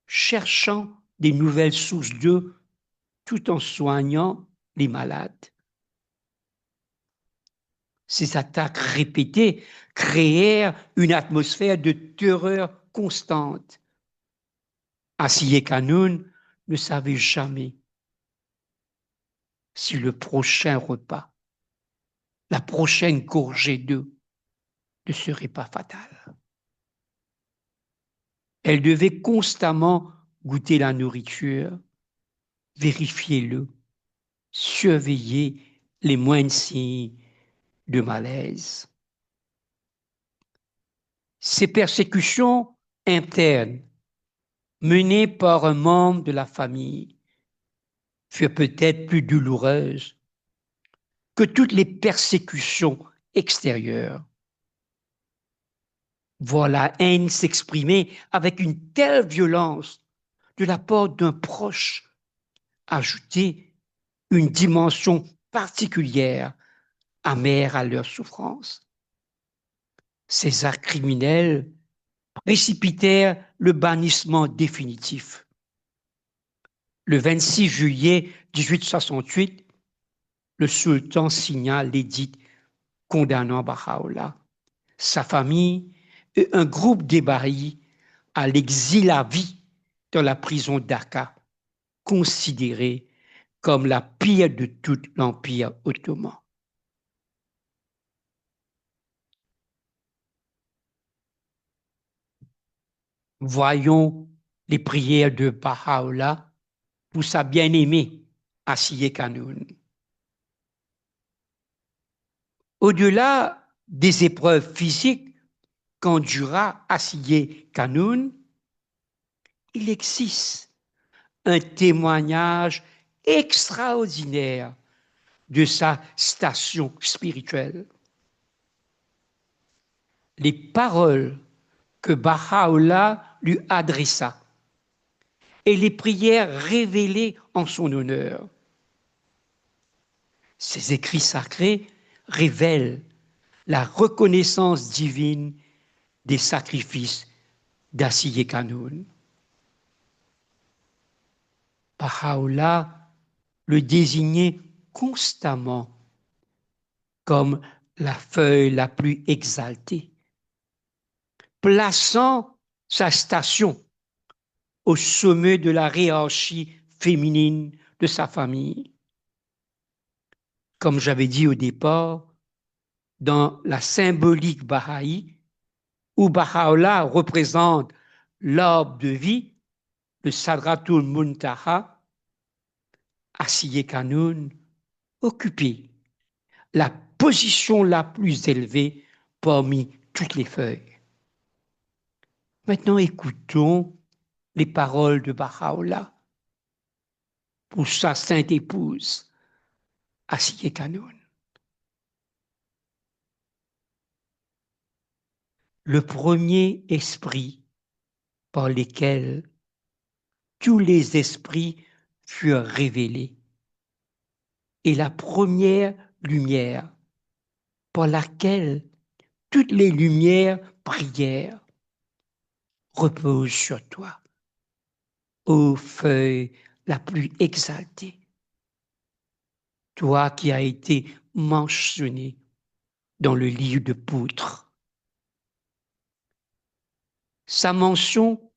cherchant des nouvelles sources d'eau tout en soignant les malades. Ces attaques répétées créèrent une atmosphère de terreur constante. Asiye Kanoun ne savait jamais si le prochain repas, la prochaine gorgée d'eau ne serait pas fatale. Elle devait constamment goûter la nourriture, vérifier le, surveiller les moindres signes de malaise. Ces persécutions internes menées par un membre de la famille furent peut-être plus douloureuses que toutes les persécutions extérieures. Voir la haine s'exprimer avec une telle violence de la part d'un proche ajoutait une dimension particulière, amère à leur souffrance. Ces actes criminels précipitèrent le bannissement définitif. Le 26 juillet 1868, le sultan signa l'édit condamnant Baha'u'llah, sa famille et un groupe d'ébahis à l'exil à vie dans la prison d'Aqqa, considérée comme la pire de tout l'Empire ottoman. Voyons les prières de Baha'u'llah pour sa bien-aimée, Asiye Kanoun. Au-delà des épreuves physiques qu'endura Asiye Kanoun, il existe un témoignage extraordinaire de sa station spirituelle. Les paroles que Baha'u'llah lui adressa et les prières révélées en son honneur. Ces écrits sacrés révèlent la reconnaissance divine des sacrifices d'Asiye Kanoun. Baha'u'llah le désignait constamment comme la feuille la plus exaltée, plaçant sa station au sommet de la hiérarchie féminine de sa famille. Comme j'avais dit au départ, dans la symbolique bahaï, où Baha'u'llah représente l'arbre de vie, le Sadratul Muntaha, Asiye Kanoun occupait la position la plus élevée parmi toutes les feuilles. Maintenant, écoutons les paroles de Baha'u'llah pour sa sainte épouse, Asiye Kanoun. Le premier esprit par lequel tous les esprits furent révélés et la première lumière par laquelle toutes les lumières brillèrent repose sur toi, ô feuille la plus exaltée, toi qui as été mentionné dans le livre de Poutre. Sa mention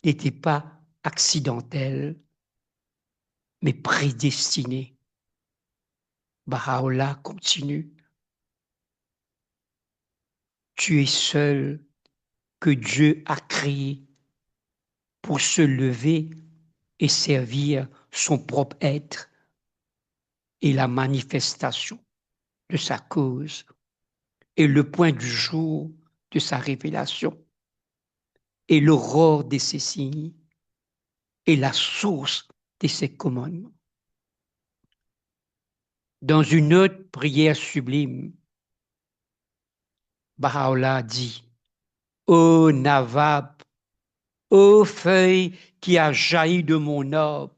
n'était pas accidentelle, mais prédestinée. Baha'u'llah continue. Tu es seul que Dieu a créé pour se lever et servir son propre être et la manifestation de sa cause et le point du jour de sa révélation et l'aurore de ses signes et la source de ses commandements. Dans une autre prière sublime, Baha'u'llah dit: ô Nawab, ô feuille qui a jailli de mon arbre,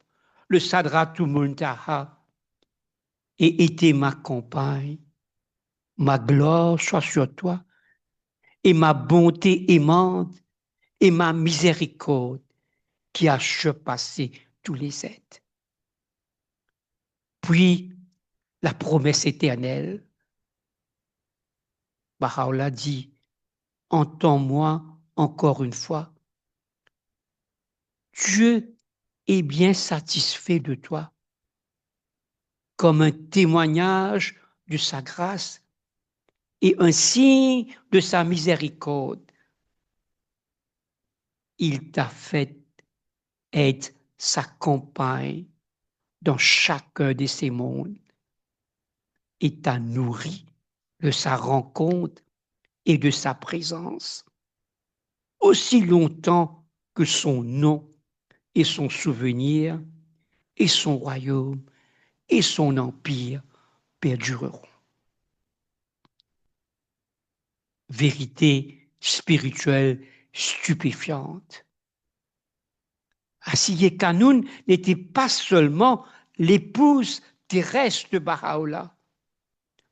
le Sadratul Muntaha, et été ma compagne, ma gloire soit sur toi, et ma bonté aimante, et ma miséricorde qui a surpassé tous les êtres. Puis, la promesse éternelle, Baha'u'llah dit: entends-moi encore une fois. Dieu est bien satisfait de toi, comme un témoignage de sa grâce et un signe de sa miséricorde. Il t'a fait être sa compagne dans chacun de ces mondes et t'a nourri de sa rencontre et de sa présence, aussi longtemps que son nom et son souvenir et son royaume et son empire perdureront. Vérité spirituelle stupéfiante. Asiye Kanoun n'était pas seulement l'épouse terrestre de Baha'u'llah,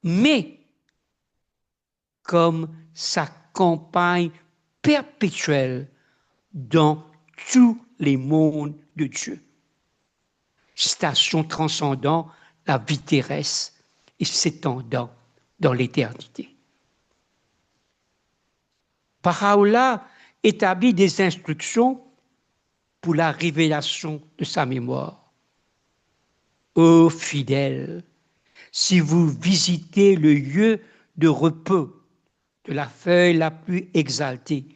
mais comme sa compagne perpétuelle dans tous les mondes de Dieu. Station transcendant la vie terrestre et s'étendant dans l'éternité. Baha'u'llah établit des instructions pour la révélation de sa mémoire. Ô fidèles, si vous visitez le lieu de repos de la feuille la plus exaltée,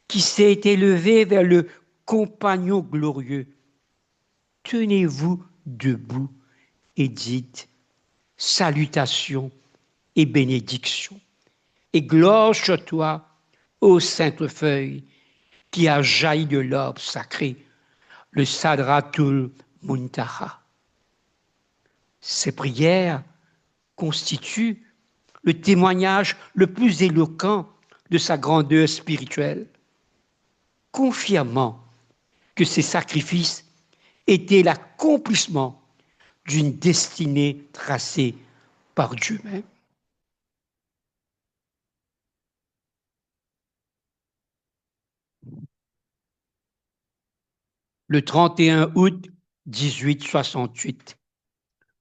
qui s'est élevée vers le compagnon glorieux, tenez-vous debout et dites salutations et bénédictions. Et gloire sur toi, ô sainte feuille, qui a jailli de l'orbe sacré, le Sadratul Muntaha. Ces prières constituent le témoignage le plus éloquent de sa grandeur spirituelle, confirmant que ces sacrifices étaient l'accomplissement d'une destinée tracée par Dieu même. Le 31 août 1868,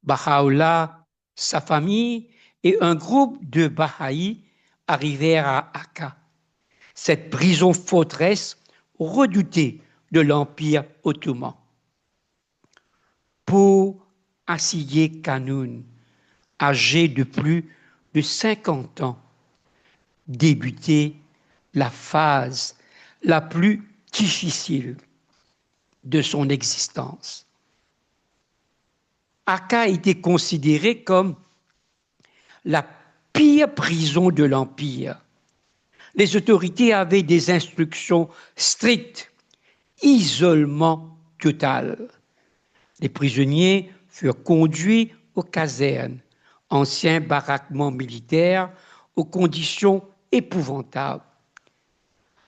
Baha'u'llah, sa famille et un groupe de Baha'i arrivèrent à Akka, cette prison forteresse redoutée de l'Empire ottoman. Pour Asiye Kanoun, âgé de plus de 50 ans, débutait la phase la plus difficile de son existence. Akka était considéré comme la pire prison de l'Empire. Les autorités avaient des instructions strictes, isolement total. Les prisonniers furent conduits aux casernes, anciens baraquements militaires, aux conditions épouvantables.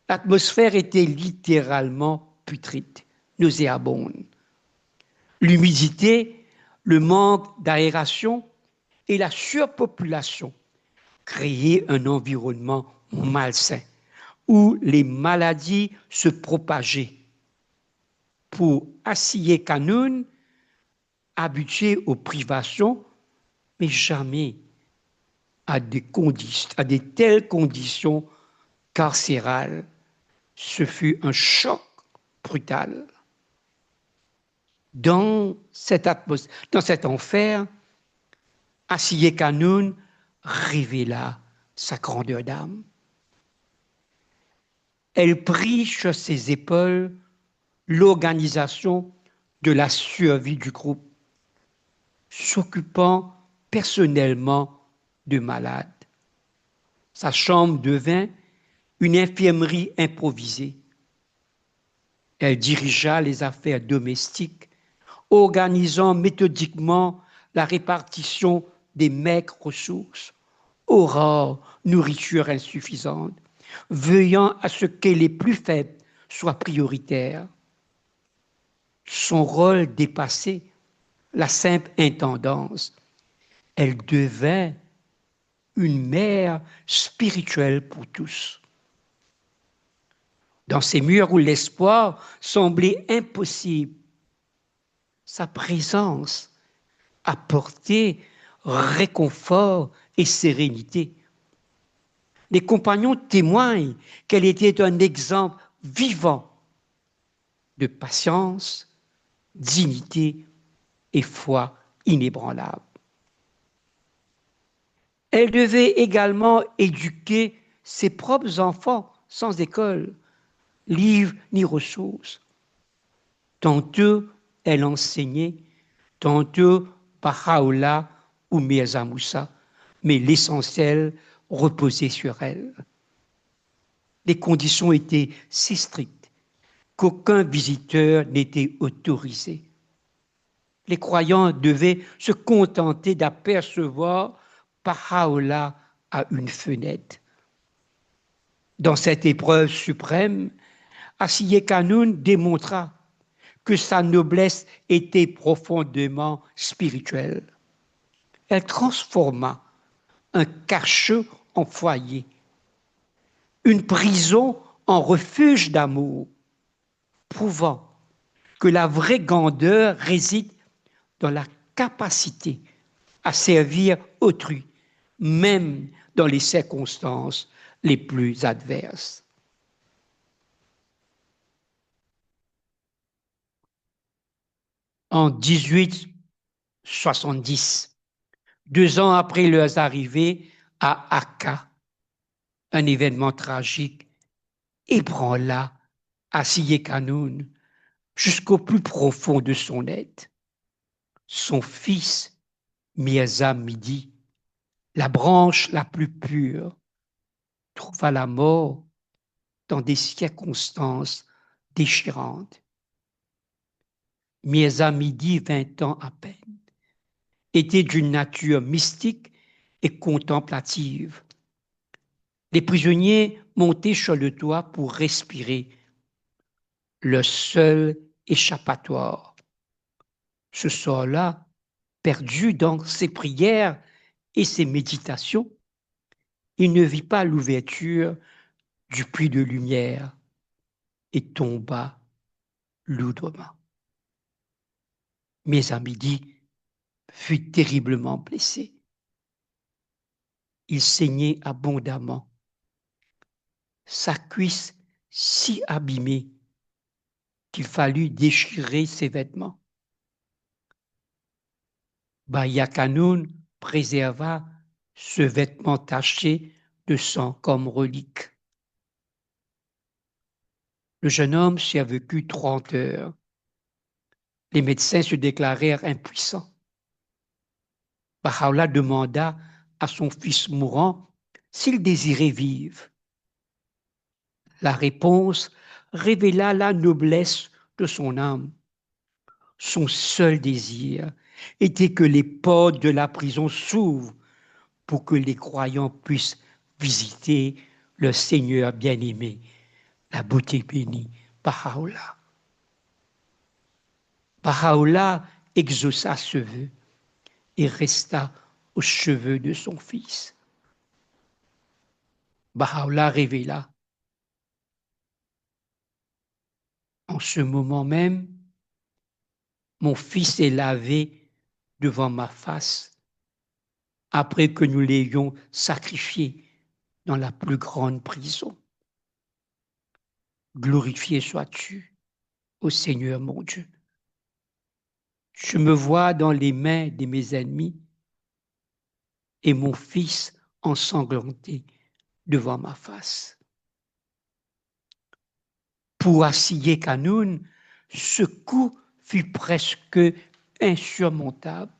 L'atmosphère était littéralement putride, nauséabonde. L'humidité, le manque d'aération et la surpopulation créaient un environnement malsain où les maladies se propageaient. Pour Asiye Kanoun, habitué aux privations, mais jamais à des telles conditions carcérales, ce fut un choc brutal. Dans cet enfer, Asiye Kanoun révéla sa grandeur d'âme. Elle prit sur ses épaules l'organisation de la survie du groupe, s'occupant personnellement de malades. Sa chambre devint une infirmerie improvisée. Elle dirigea les affaires domestiques, organisant méthodiquement la répartition des maigres ressources, aux rares nourritures insuffisantes, veillant à ce que les plus faibles soient prioritaires. Son rôle dépassait la simple intendance. Elle devint une mère spirituelle pour tous. Dans ces murs où l'espoir semblait impossible, sa présence apportait réconfort et sérénité. Les compagnons témoignent qu'elle était un exemple vivant de patience, dignité et foi inébranlable. Elle devait également éduquer ses propres enfants sans école, livre ni ressources. Tantôt, elle enseignait, tantôt Baha'u'llah ou Mirza Moussa, mais l'essentiel reposait sur elle. Les conditions étaient si strictes qu'aucun visiteur n'était autorisé. Les croyants devaient se contenter d'apercevoir Baha'u'llah à une fenêtre. Dans cette épreuve suprême, Asiye Kanoun démontra que sa noblesse était profondément spirituelle. Elle transforma un cachot en foyer, une prison en refuge d'amour, prouvant que la vraie grandeur réside dans la capacité à servir autrui, même dans les circonstances les plus adverses. En 1870, 2 ans après leur arrivée à Akka, un événement tragique ébranla Asiye Kanoun jusqu'au plus profond de son être. Son fils, Mirza Midi, la branche la plus pure, trouva la mort dans des circonstances déchirantes. Mirza Midi, 20 ans à peine, était d'une nature mystique et contemplative. Les prisonniers montaient sur le toit pour respirer, le seul échappatoire. Ce soir-là, perdu dans ses prières et ses méditations, il ne vit pas l'ouverture du puits de lumière et tomba lourdement. Mes amis dit, fut terriblement blessé. Il saignait abondamment. Sa cuisse si abîmée qu'il fallut déchirer ses vêtements. Baya Kanoun préserva ce vêtement taché de sang comme relique. Le jeune homme survécut 30 heures. Les médecins se déclarèrent impuissants. Baha'u'llah demanda à son fils mourant s'il désirait vivre. La réponse révéla la noblesse de son âme. Son seul désir était que les portes de la prison s'ouvrent pour que les croyants puissent visiter le Seigneur bien-aimé, la beauté bénie, Baha'u'llah. Baha'u'llah exauça ce vœu et resta aux cheveux de son fils. Baha'u'llah révéla: en ce moment même, mon fils est lavé devant ma face, après que nous l'ayons sacrifié dans la plus grande prison. Glorifié sois-tu, ô Seigneur mon Dieu. Je me vois dans les mains de mes ennemis et mon fils ensanglanté devant ma face. Pour Asiye Kanoun, ce coup fut presque insurmontable.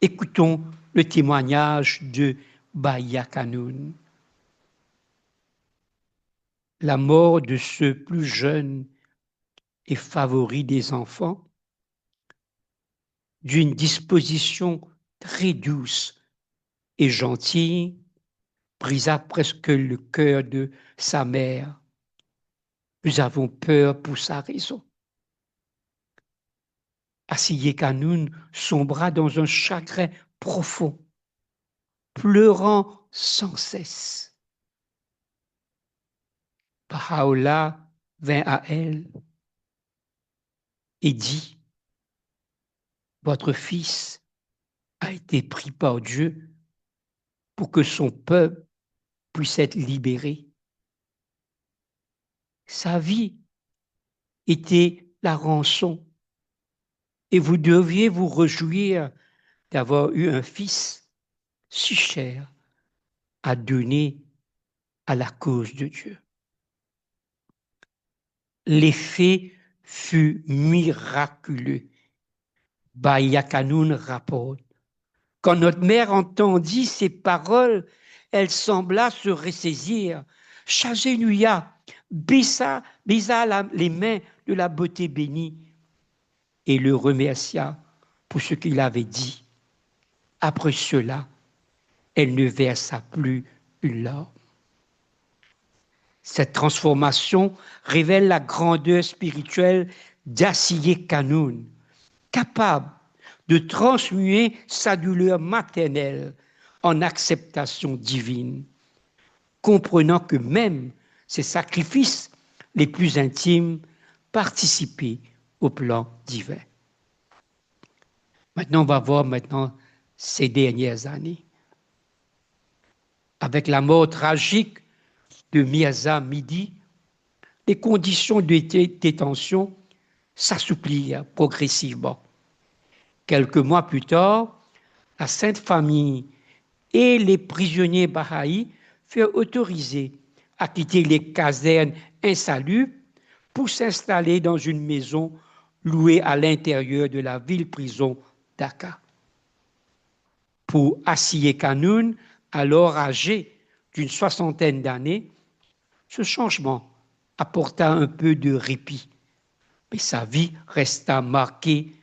Écoutons le témoignage de Baya Kanoun. La mort de ce plus jeune et favori des enfants, d'une disposition très douce et gentille, brisa presque le cœur de sa mère. Nous avons peur pour sa raison. Asiye Kanoun sombra dans un chagrin profond, pleurant sans cesse. Baha'u'llah vint à elle et dit: votre fils a été pris par Dieu pour que son peuple puisse être libéré. Sa vie était la rançon et vous deviez vous réjouir d'avoir eu un fils si cher à donner à la cause de Dieu. L'effet fut miraculeux. Bayakanoun rapporte. Quand notre mère entendit ces paroles, elle sembla se ressaisir. Chagenouilla baisa les mains de la beauté bénie et le remercia pour ce qu'il avait dit. Après cela, elle ne versa plus une larme. Cette transformation révèle la grandeur spirituelle d'Assié Kanoun, capable de transmuer sa douleur maternelle en acceptation divine, comprenant que même ses sacrifices les plus intimes participaient au plan divin. Maintenant, on va voir ces dernières années. Avec la mort tragique de Mirza Midi, les conditions de détention s'assouplirent progressivement. Quelques mois plus tard, la Sainte Famille et les prisonniers bahaïs furent autorisés à quitter les casernes insalubres pour s'installer dans une maison louée à l'intérieur de la ville-prison Dhaka. Pour Assié Kanoun, alors âgé d'une 60aine d'années, ce changement apporta un peu de répit, mais sa vie resta marquée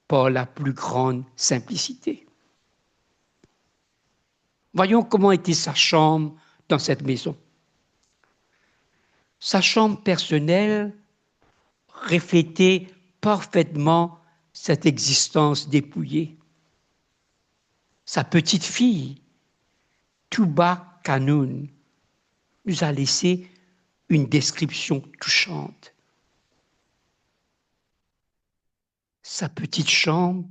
par la plus grande simplicité. Voyons comment était sa chambre dans cette maison. Sa chambre personnelle reflétait parfaitement cette existence dépouillée. Sa petite fille, Touba Kanoun, nous a laissé une description touchante. Sa petite chambre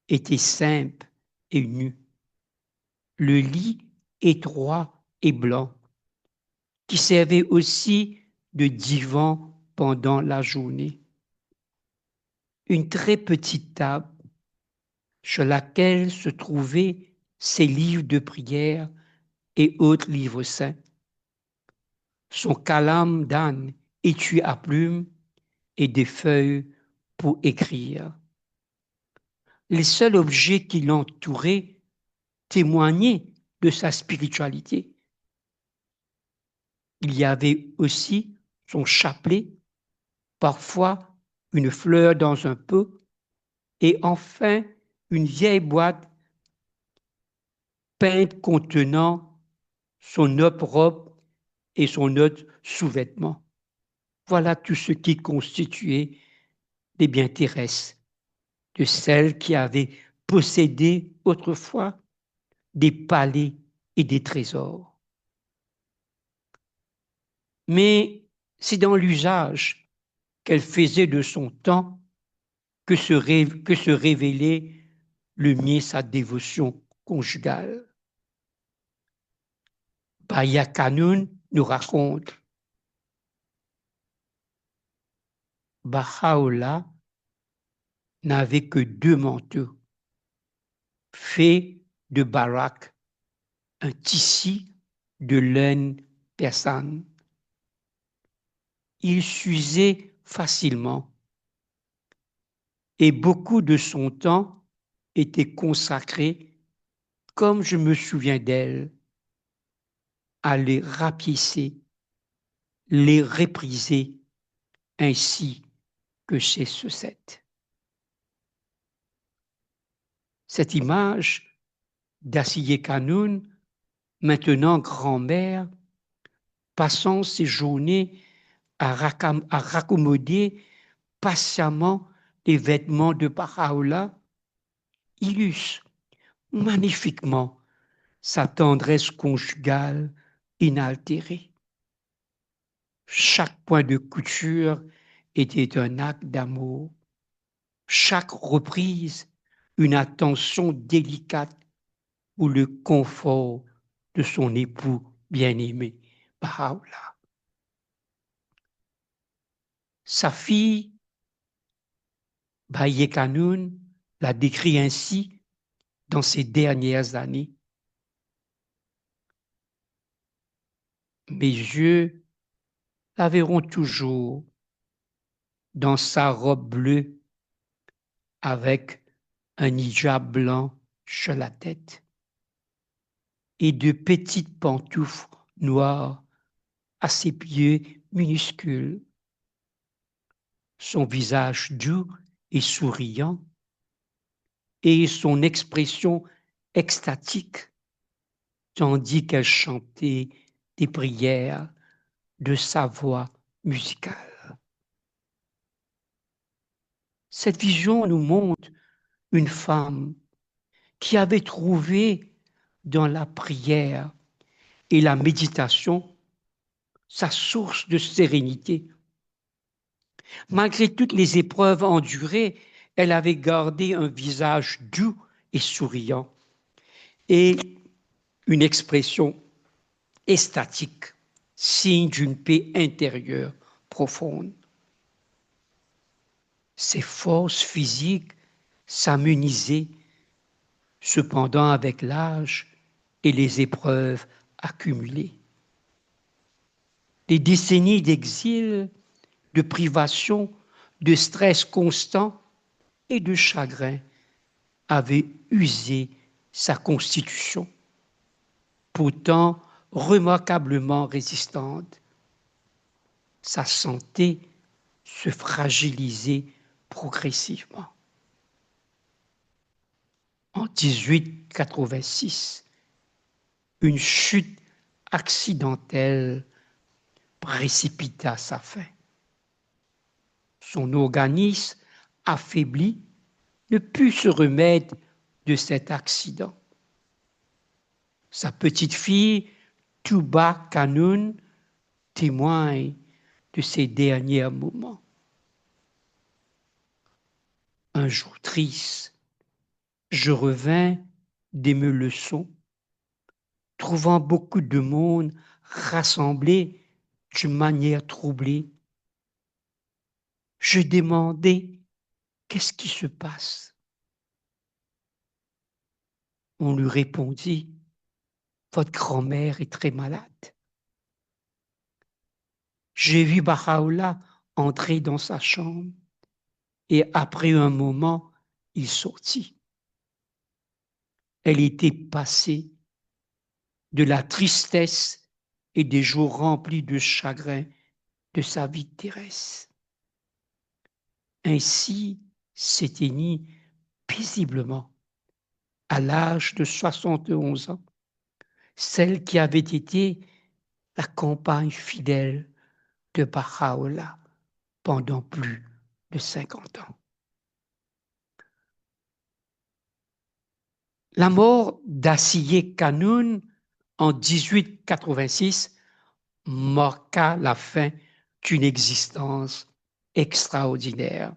était simple et nue. Le lit étroit et blanc, qui servait aussi de divan pendant la journée. Une très petite table sur laquelle se trouvaient ses livres de prière et autres livres saints. Son calame d'âne, étui à plumes et des feuilles pour écrire. Les seuls objets qui l'entouraient témoignaient de sa spiritualité. Il y avait aussi son chapelet, parfois une fleur dans un pot, et enfin une vieille boîte peinte contenant son robe et son autre sous-vêtement. Voilà tout ce qui constituait les biens terrestres de celle qui avait possédé autrefois des palais et des trésors. Mais c'est dans l'usage qu'elle faisait de son temps que se révélait le mieux sa dévotion conjugale. Baya Kanoun nous raconte: Baha'u'llah n'avait que 2 manteaux, faits de barak, un tissu de laine persane. Il s'usait facilement et beaucoup de son temps était consacré, comme je me souviens d'elle, à les rapiécer, les repriser, ainsi que chez Sosette. Cette image d'Assié Kanoun, maintenant grand-mère, passant ses journées à raccommoder patiemment les vêtements de Baha'u'llah, illustre magnifiquement sa tendresse conjugale inaltérée. Chaque point de couture était un acte d'amour. Chaque reprise, une attention délicate pour le confort de son époux bien-aimé, Baha'u'llah. Sa fille, Baye Kanoun, l'a décrit ainsi dans ses dernières années. Mes yeux la verront toujours dans sa robe bleue avec un hijab blanc sur la tête et de petites pantoufles noires à ses pieds minuscules. Son visage doux et souriant et son expression extatique tandis qu'elle chantait des prières de sa voix musicale. Cette vision nous montre une femme qui avait trouvé dans la prière et la méditation sa source de sérénité. Malgré toutes les épreuves endurées, elle avait gardé un visage doux et souriant et une expression extatique, signe d'une paix intérieure profonde. Ses forces physiques s'amenuisaient cependant avec l'âge et les épreuves accumulées. Les décennies d'exil, de privation, de stress constant et de chagrin avaient usé sa constitution, pourtant remarquablement résistante. Sa santé se fragilisait progressivement. En 1886, une chute accidentelle précipita sa fin. Son organisme affaibli ne put se remettre de cet accident. Sa petite fille, Touba Kanoun, témoigne de ses derniers moments. Un jour triste, je revins de mes leçons, trouvant beaucoup de monde rassemblé d'une manière troublée. Je demandais qu'est-ce qui se passe. On lui répondit, votre grand-mère est très malade. J'ai vu Baha'u'llah entrer dans sa chambre et après un moment, il sortit. Elle était passée de la tristesse et des jours remplis de chagrin de sa vie terrestre. Ainsi s'éteignit paisiblement, à l'âge de 71 ans, celle qui avait été la compagne fidèle de Baha'u'llah pendant plus de 50 ans. La mort d'Assiye Kanoun en 1886 marqua la fin d'une existence extraordinaire.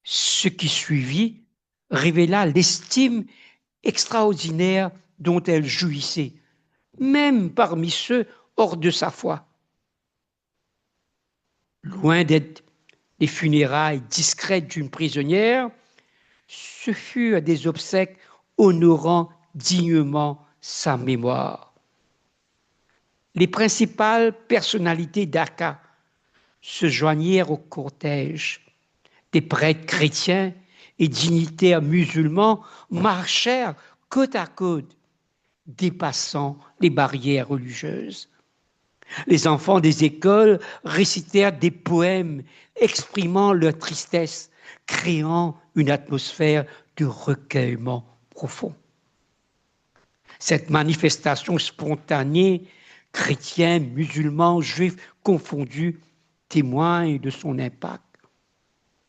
Ce qui suivit révéla l'estime extraordinaire dont elle jouissait, même parmi ceux hors de sa foi. Loin d'être les funérailles discrètes d'une prisonnière, ce furent des obsèques honorant dignement sa mémoire. Les principales personnalités d'Aka se joignirent au cortège. Des prêtres chrétiens et dignitaires musulmans marchèrent côte à côte, dépassant les barrières religieuses. Les enfants des écoles récitèrent des poèmes exprimant leur tristesse, créant une atmosphère de recueillement profond. Cette manifestation spontanée, chrétiens, musulmans, juifs confondus, témoigne de son impact.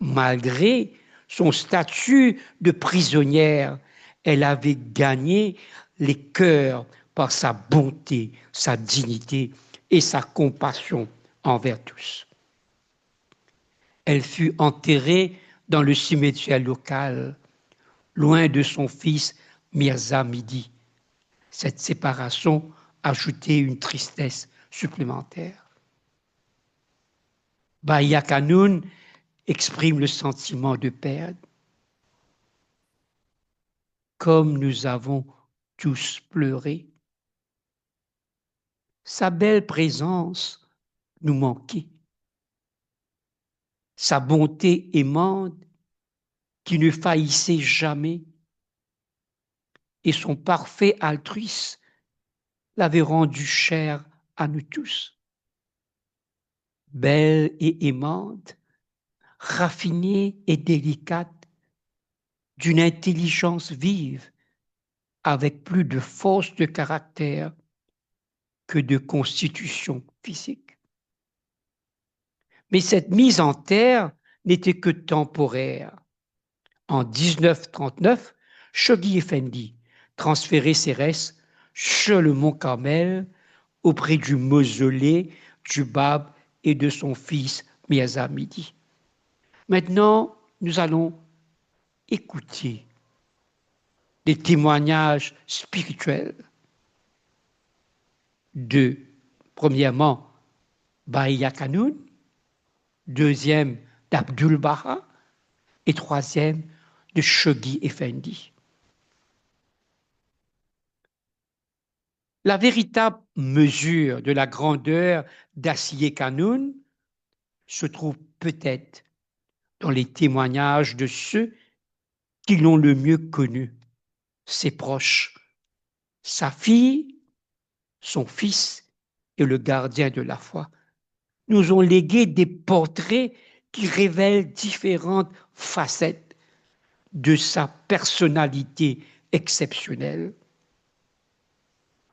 Malgré son statut de prisonnière, elle avait gagné les cœurs par sa bonté, sa dignité et sa compassion envers tous. Elle fut enterrée dans le cimetière local, loin de son fils Mirza Midi. Cette séparation ajoutait une tristesse supplémentaire. Bahia Kanoun exprime le sentiment de perdre. Comme nous avons tous pleuré. Sa belle présence nous manquait. Sa bonté aimante qui ne faillissait jamais et son parfait altruisme l'avait rendu cher à nous tous. Belle et aimante, raffinée et délicate, d'une intelligence vive, avec plus de force de caractère que de constitution physique. Mais cette mise en terre n'était que temporaire. En 1939, Shoghi Effendi transférait ses restes sur le mont Carmel auprès du mausolée du Bab et de son fils Mirza Mihdi. Maintenant, nous allons écouter des témoignages spirituels de, premièrement, Bahia Kanoun, deuxième, d'Abdul Baha, et troisième, de Shoghi Effendi. La véritable mesure de la grandeur d'Assiye Kanoun se trouve peut-être dans les témoignages de ceux qui l'ont le mieux connu, ses proches, sa fille, son fils et le gardien de la foi, nous ont légué des portraits qui révèlent différentes facettes de sa personnalité exceptionnelle.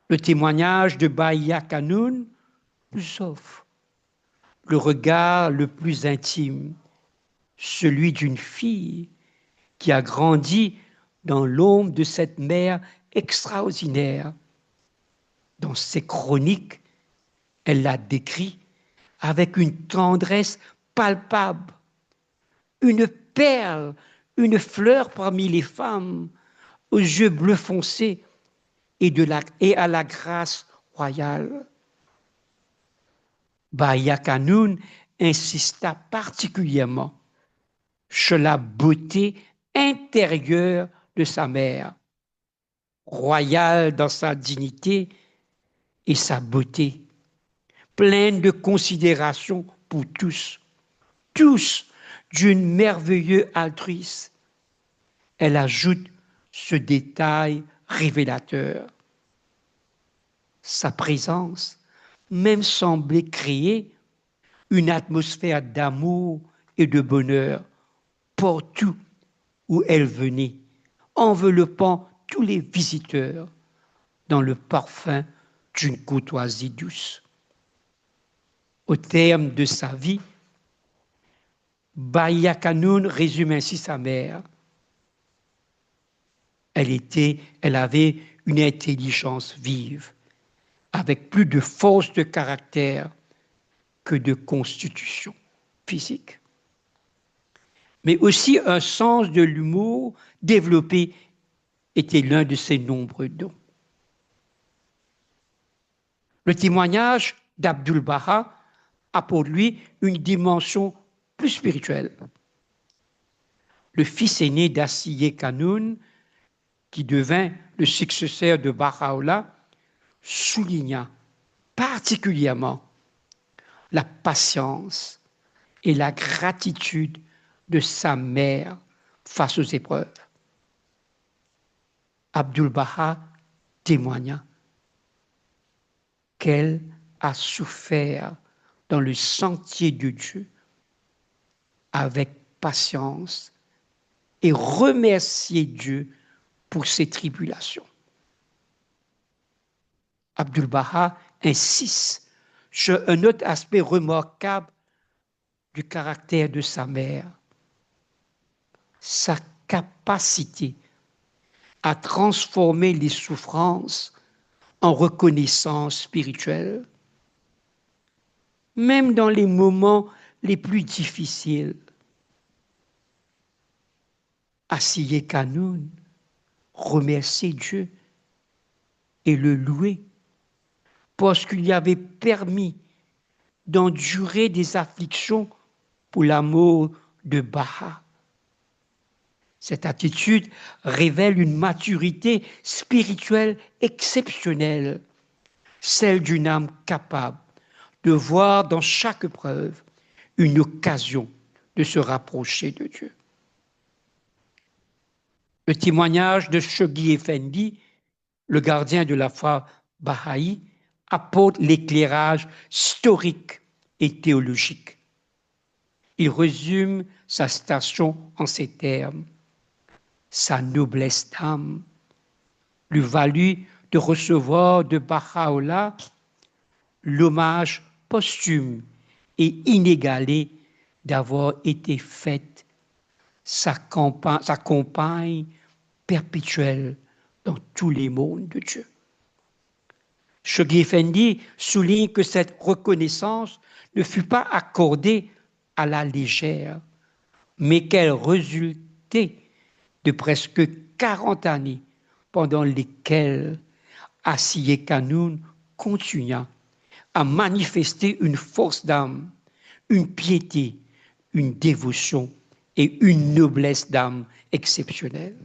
Le témoignage de Bahia Kanoun nous offre le regard le plus intime, celui d'une fille qui a grandi dans l'ombre de cette mère extraordinaire. Dans ses chroniques, elle l'a décrit avec une tendresse palpable, une perle, une fleur parmi les femmes, aux yeux bleus foncés et à la grâce royale. Bahia Kanoun insista particulièrement sur la beauté intérieure de sa mère, royale dans sa dignité et sa beauté, pleine de considération pour tous, tous d'une merveilleuse altruisme. Elle ajoute ce détail révélateur. Sa présence même semblait créer une atmosphère d'amour et de bonheur partout où elle venait, enveloppant tous les visiteurs dans le parfum d'une courtoisie douce. Au terme de sa vie, Bahia Kanoun résume ainsi sa mère. Elle avait une intelligence vive, avec plus de force de caractère que de constitution physique, mais aussi un sens de l'humour développé était l'un de ses nombreux dons. Le témoignage d'Abdul Baha a pour lui une dimension plus spirituelle. Le fils aîné d'Assiye Kanoun, qui devint le successeur de Baha'u'llah, souligna particulièrement la patience et la gratitude de sa mère face aux épreuves. Abdul Baha témoigna qu'elle a souffert dans le sentier de Dieu avec patience et remercié Dieu pour ses tribulations. Abdul Baha insiste sur un autre aspect remarquable du caractère de sa mère, sa capacité à transformer les souffrances en reconnaissance spirituelle, même dans les moments les plus difficiles. Assiye Kanoun remerciait Dieu et le louait parce qu'il lui avait permis d'endurer des afflictions pour l'amour de Baha. Cette attitude révèle une maturité spirituelle exceptionnelle celle d'une âme capable de voir dans chaque épreuve une occasion de se rapprocher de Dieu. Le témoignage de Shoghi Effendi, le gardien de la foi bahaï, apporte l'éclairage historique et théologique. Il résume sa station en ces termes. Sa noblesse d'âme lui valut de recevoir de Baha'u'llah l'hommage posthume et inégalé d'avoir été faite sa compagne perpétuelle dans tous les mondes de Dieu. Shoghi Effendi souligne que cette reconnaissance ne fut pas accordée à la légère, mais qu'elle résultait de presque 40 années pendant lesquelles Asiye Kanoun continua à manifester une force d'âme, une piété, une dévotion et une noblesse d'âme exceptionnelle.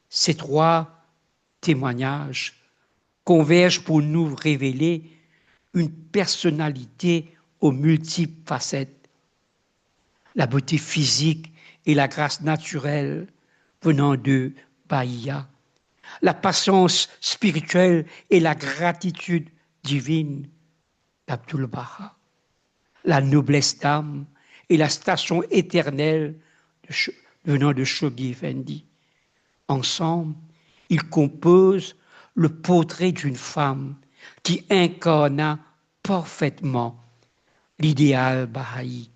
Ces trois témoignages convergent pour nous révéler une personnalité aux multiples facettes. La beauté physique et la grâce naturelle venant de Bahia, la patience spirituelle et la gratitude divine d'Abdul Baha, la noblesse d'âme et la station éternelle venant de Shoghi Effendi. Ensemble, ils composent le portrait d'une femme qui incarna parfaitement l'idéal bahaï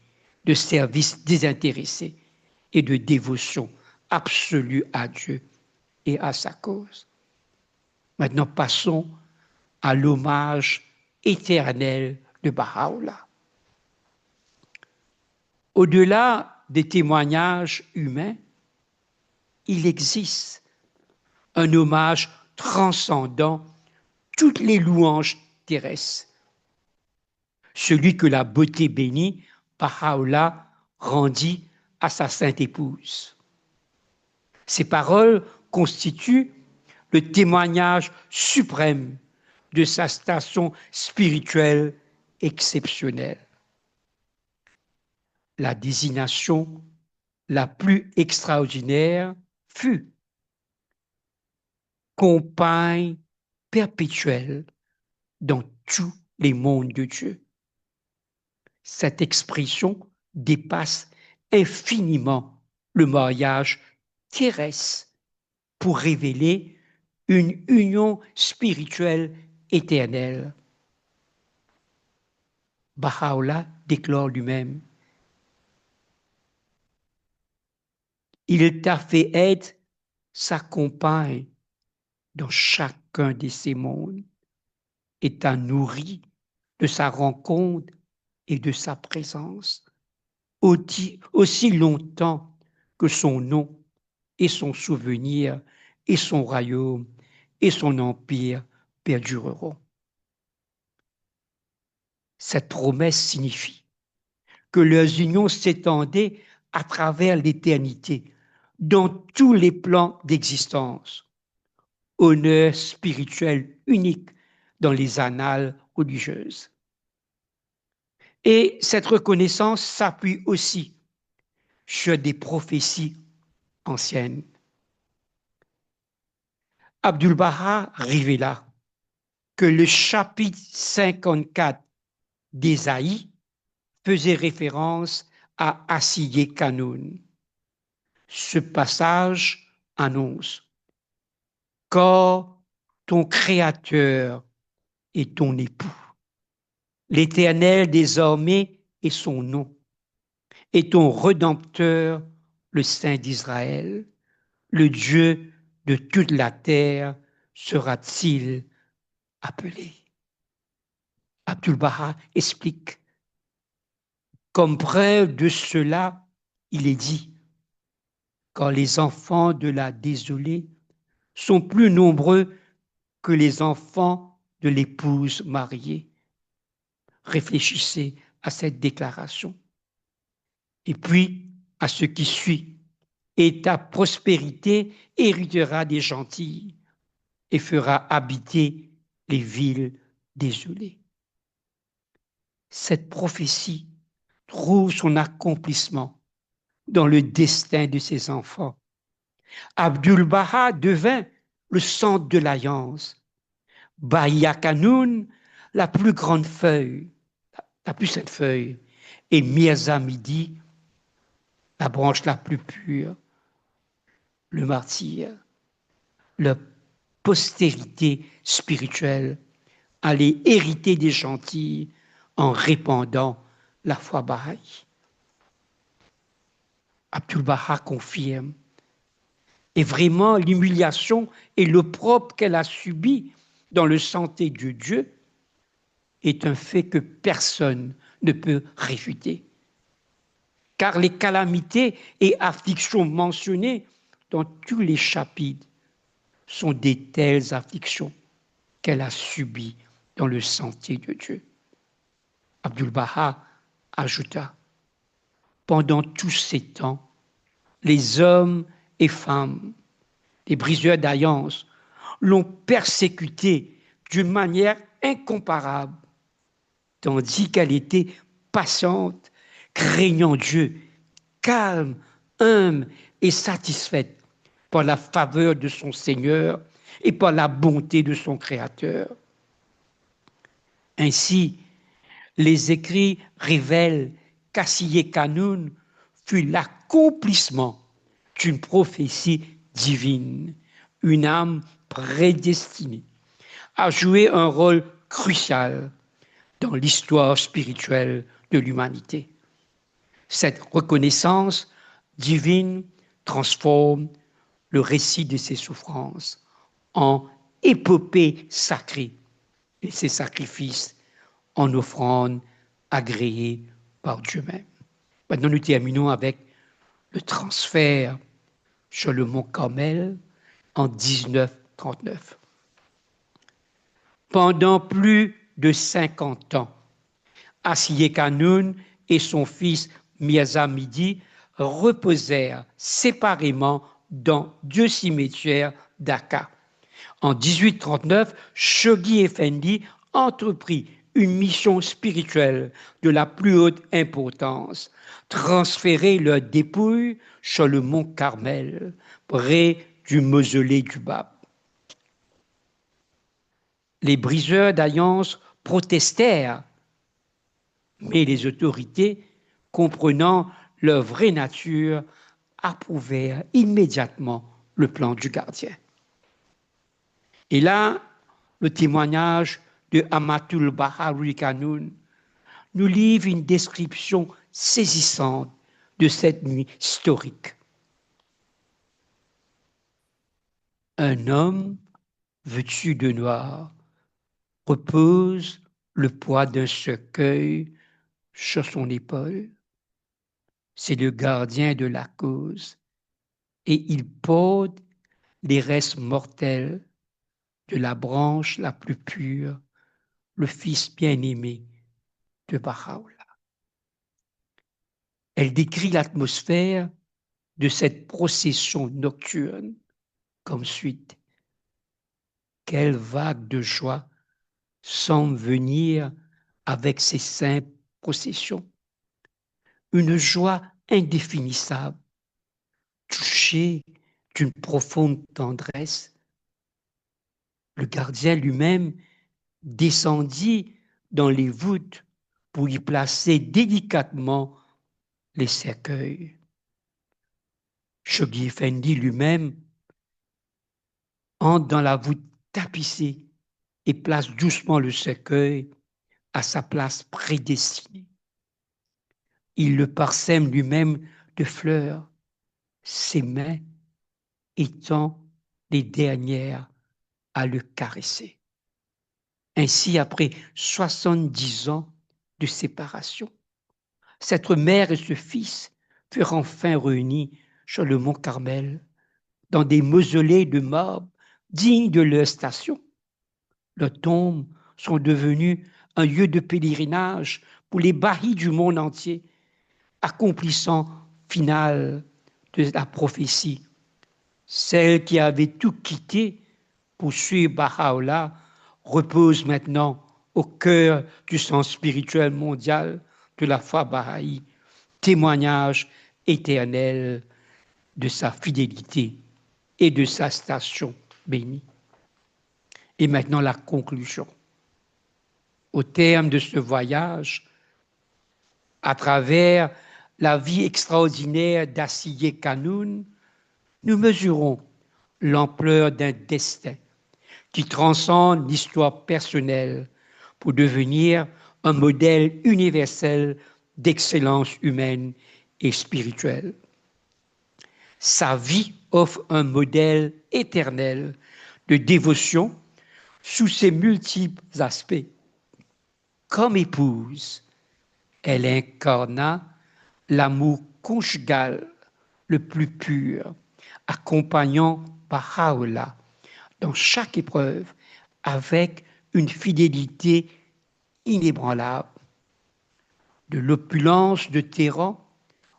de service désintéressé et de dévotion absolue à Dieu et à sa cause. Maintenant, passons à l'hommage éternel de Baha'u'llah. Au-delà des témoignages humains, il existe un hommage transcendant toutes les louanges terrestres, celui que la beauté bénie, Baha'u'llah, rendit à sa sainte épouse. Ces paroles constituent le témoignage suprême de sa station spirituelle exceptionnelle. La désignation la plus extraordinaire fut compagne perpétuelle dans tous les mondes de Dieu. Cette expression dépasse infiniment le mariage terrestre pour révéler une union spirituelle éternelle. Baha'u'llah déclare lui-même: il t'a fait être sa compagne dans chacun de ces mondes et t'a nourri de sa rencontre et de sa présence aussi longtemps que son nom et son souvenir et son royaume et son empire perdureront. Cette promesse signifie que leurs unions s'étendaient à travers l'éternité, dans tous les plans d'existence. Honneur spirituel unique dans les annales religieuses. Et cette reconnaissance s'appuie aussi sur des prophéties anciennes. Abdul Baha révéla que le chapitre 54 d'Ésaïe faisait référence à Asiye Kanoun. Ce passage annonce: car ton Créateur est ton époux, l'Éternel désormais est son nom, et ton Rédempteur, le Saint d'Israël, le Dieu de toute la terre, sera-t-il appelé. Abdul Baha explique: comme preuve de cela, il est dit: quand les enfants de la désolée sont plus nombreux que les enfants de l'épouse mariée. Réfléchissez à cette déclaration. Et puis, à ce qui suit: et ta prospérité héritera des gentils et fera habiter les villes désolées. Cette prophétie trouve son accomplissement dans le destin de ses enfants. Abdul-Baha devint le centre de l'alliance. Bahia Kanoun, la plus grande feuille, la plus sainte feuille, et Mirza Midi, la branche la plus pure, le martyr. Leur postérité spirituelle allait hériter des gentils en répandant la foi bahaï. Abdul-Baha confirme. Et vraiment, l'humiliation et l'opprobre qu'elle a subi dans le santé de Dieu est un fait que personne ne peut réfuter. Car les calamités et afflictions mentionnées dans tous les chapitres sont des telles afflictions qu'elle a subies dans le sentier de Dieu. Abdul-Baha ajouta, pendant tous ces temps, les hommes et femmes, les briseurs d'alliance, l'ont persécutée d'une manière incomparable, tandis qu'elle était patiente, craignant Dieu, calme, humble et satisfaite par la faveur de son Seigneur et par la bonté de son Créateur. Ainsi, les écrits révèlent qu'Assiye Kanoun fut l'accomplissement d'une prophétie divine, une âme prédestinée à jouer un rôle crucial dans l'histoire spirituelle de l'humanité. Cette reconnaissance divine transforme le récit de ses souffrances en épopée sacrée et ses sacrifices en offrande agréée par Dieu même. Maintenant, nous terminons avec le transfert sur le mont Carmel en 1939. Pendant plus de 50 ans, Assiye Kanoun et son fils Mirza Midi reposèrent séparément dans 2 cimetières d'Aka. En 1839, Shoghi Effendi entreprit une mission spirituelle de la plus haute importance, transférer leurs dépouilles sur le mont Carmel, près du mausolée du Bab. Les briseurs d'alliance protestèrent, mais les autorités, comprenant leur vraie nature, approuvèrent immédiatement le plan du gardien. Et là, le témoignage de Amatul Baharul Kanoun nous livre une description saisissante de cette nuit historique. Un homme vêtu de noir repose le poids d'un cercueil sur son épaule. C'est le gardien de la cause et il porte les restes mortels de la branche la plus pure, le fils bien-aimé de Baha'u'llah. Elle décrit l'atmosphère de cette procession nocturne comme suite. Quelle vague de joie semble venir avec ces simples processions. Une joie indéfinissable, touchée d'une profonde tendresse. Le gardien lui-même descendit dans les voûtes pour y placer délicatement les cercueils. Shoghi Effendi lui-même entre dans la voûte tapissée et place doucement le cercueil à sa place prédestinée. Il le parsème lui-même de fleurs, ses mains étant les dernières à le caresser. Ainsi, après 70 ans de séparation, cette mère et ce fils furent enfin réunis sur le mont Carmel, dans des mausolées de marbre dignes de leur station. Leurs tombes sont devenues un lieu de pèlerinage pour les bahis du monde entier, accomplissant final de la prophétie. Celle qui avait tout quitté pour suivre Baha'u'llah repose maintenant au cœur du sens spirituel mondial de la foi bahaï, témoignage éternel de sa fidélité et de sa station bénie. Et maintenant la conclusion. Au terme de ce voyage, à travers la vie extraordinaire d'Assiye Kanoun, nous mesurons l'ampleur d'un destin qui transcende l'histoire personnelle pour devenir un modèle universel d'excellence humaine et spirituelle. Sa vie offre un modèle éternel de dévotion sous ses multiples aspects. Comme épouse, elle incarna l'amour conjugal le plus pur, accompagnant Baha'u'llah dans chaque épreuve avec une fidélité inébranlable. De l'opulence de Téhéran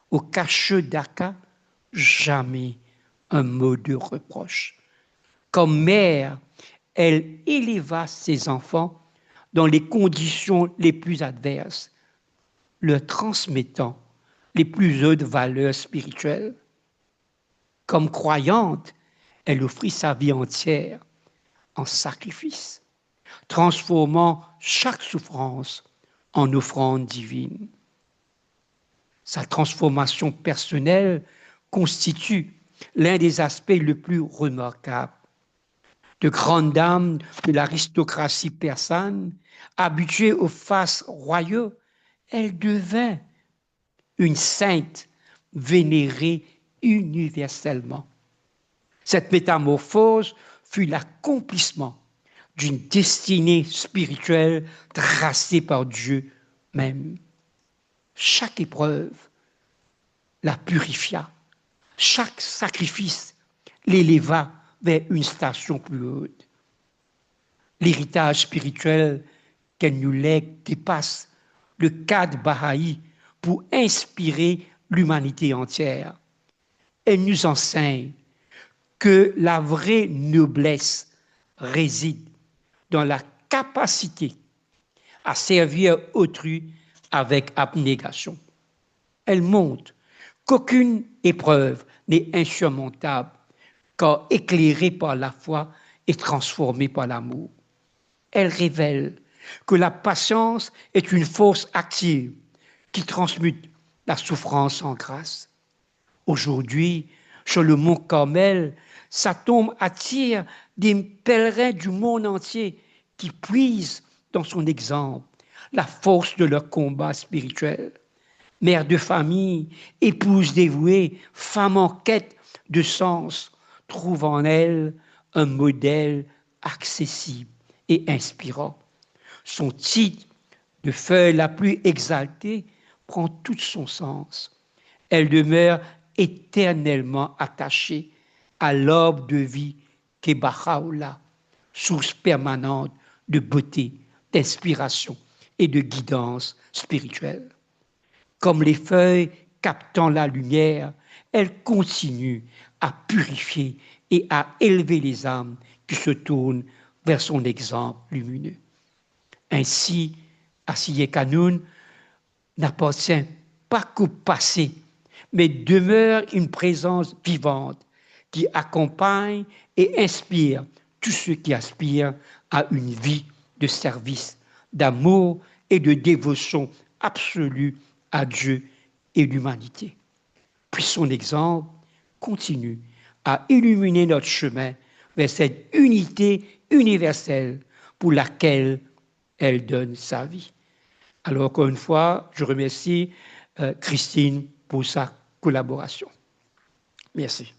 au cachot d'Aqqa, jamais un mot de reproche. Comme mère, elle éleva ses enfants dans les conditions les plus adverses, leur transmettant les plus hautes valeurs spirituelles. Comme croyante, elle offrit sa vie entière en sacrifice, transformant chaque souffrance en offrande divine. Sa transformation personnelle constitue l'un des aspects les plus remarquables. De grandes dames de l'aristocratie persane, habituées aux faces royaux, elle devint une sainte vénérée universellement. Cette métamorphose fut l'accomplissement d'une destinée spirituelle tracée par Dieu même. Chaque épreuve la purifia, chaque sacrifice l'éléva vers une station plus haute. L'héritage spirituel qu'elle nous lègue dépasse le cadre bahaï pour inspirer l'humanité entière. Elle nous enseigne que la vraie noblesse réside dans la capacité à servir autrui avec abnégation. Elle montre qu'aucune épreuve n'est insurmontable, car éclairée par la foi et transformée par l'amour. Elle révèle que la patience est une force active qui transmute la souffrance en grâce. Aujourd'hui, sur le mont Carmel, sa tombe attire des pèlerins du monde entier qui puisent dans son exemple la force de leur combat spirituel. Mère de famille, épouse dévouée, femme en quête de sens, trouve en elle un modèle accessible et inspirant. Son titre de feuille la plus exaltée prend tout son sens. Elle demeure éternellement attachée à l'arbre de vie qu'est Baha'u'llah, source permanente de beauté, d'inspiration et de guidance spirituelle. Comme les feuilles captant la lumière, elle continue à purifier et à élever les âmes qui se tournent vers son exemple lumineux. Ainsi, Assiye Kanoun n'appartient pas qu'au passé, mais demeure une présence vivante qui accompagne et inspire tous ceux qui aspirent à une vie de service, d'amour et de dévotion absolue à Dieu et l'humanité. Puis son exemple continue à illuminer notre chemin vers cette unité universelle pour laquelle elle donne sa vie. Alors, encore une fois, je remercie Christine pour sa collaboration. Merci.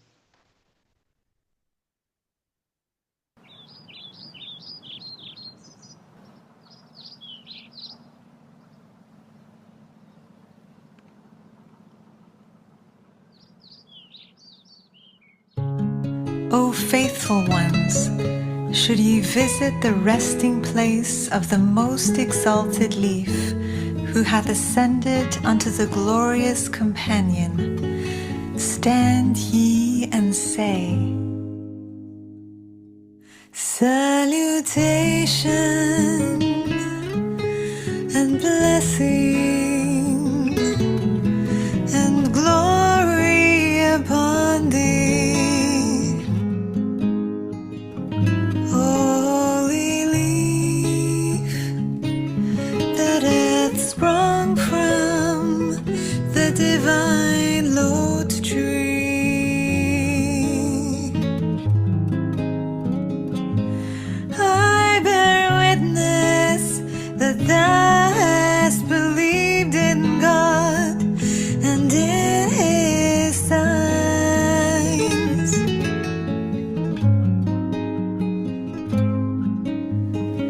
O faithful ones, should ye visit the resting place of the most exalted leaf, who hath ascended unto the glorious companion, stand ye and say, Salutation and blessing and glory upon thee, holy leaf that hath sprung from the divine lote tree. I bear witness that thou hast believed in God and in His signs,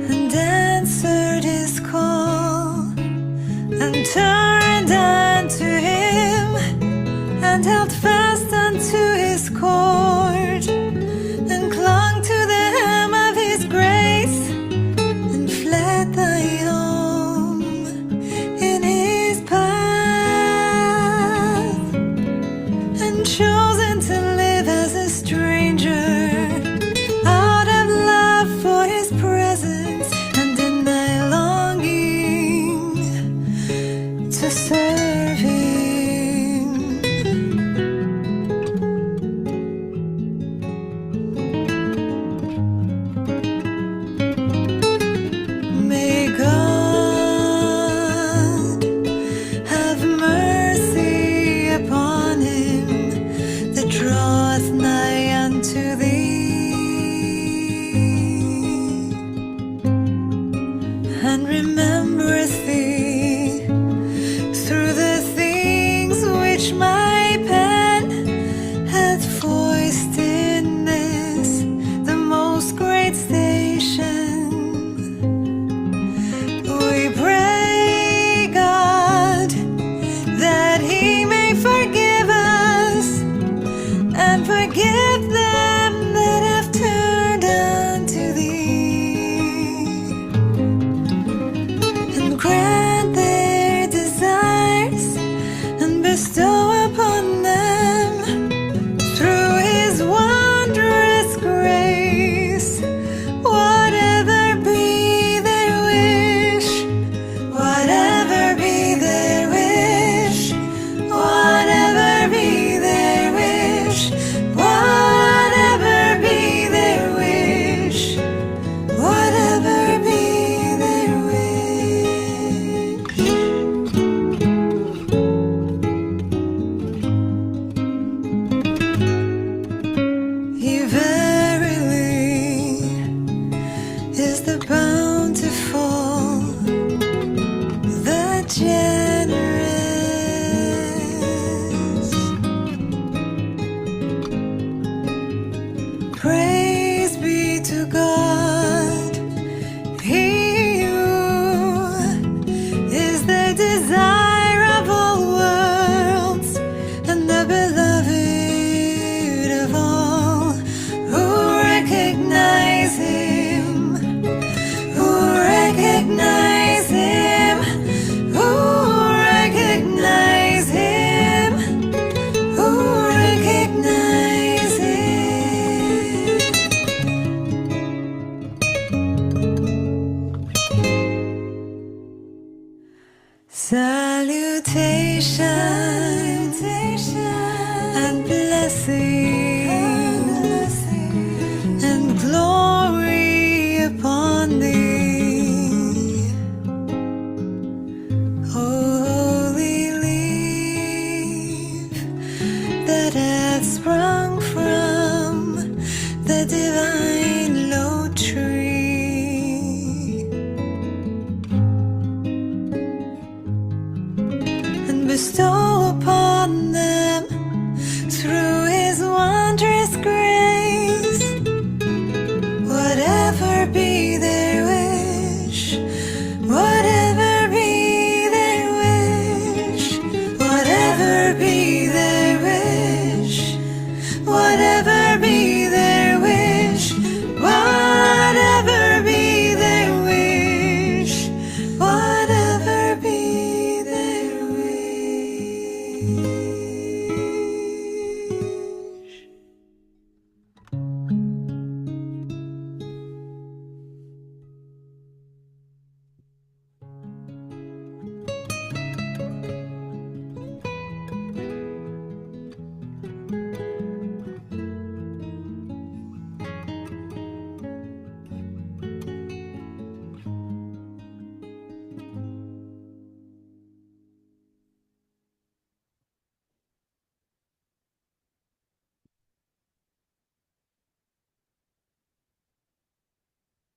and answered His call, and turned unto Him, and held fast unto His cord, and clung to the hem of His grace, and fled thy home in His path, and chosen to live as a stranger out of love for His presence, and in thy longing to serve Him. May God have mercy upon him that draweth nigh unto thee, and remembereth thee through the things which my pen hath voiced in this, the most great station. We pray, God, that He may forgive us and forgive them that have turned unto Thee, and grant their desires, and bestow upon them through His wondrous grace whatever be their wish, whatever be their wish, whatever be their wish, whatever be their wish, whatever be their wish. He verily is the bountiful, the generous. Praise be to God, He who is the desire of all worlds, and the beloved of all who recognize Him, who recognize Him, who recognize Him, who recognize Him. Salutation and blessing and glory upon thee, holy leaf that hath sprung from the divine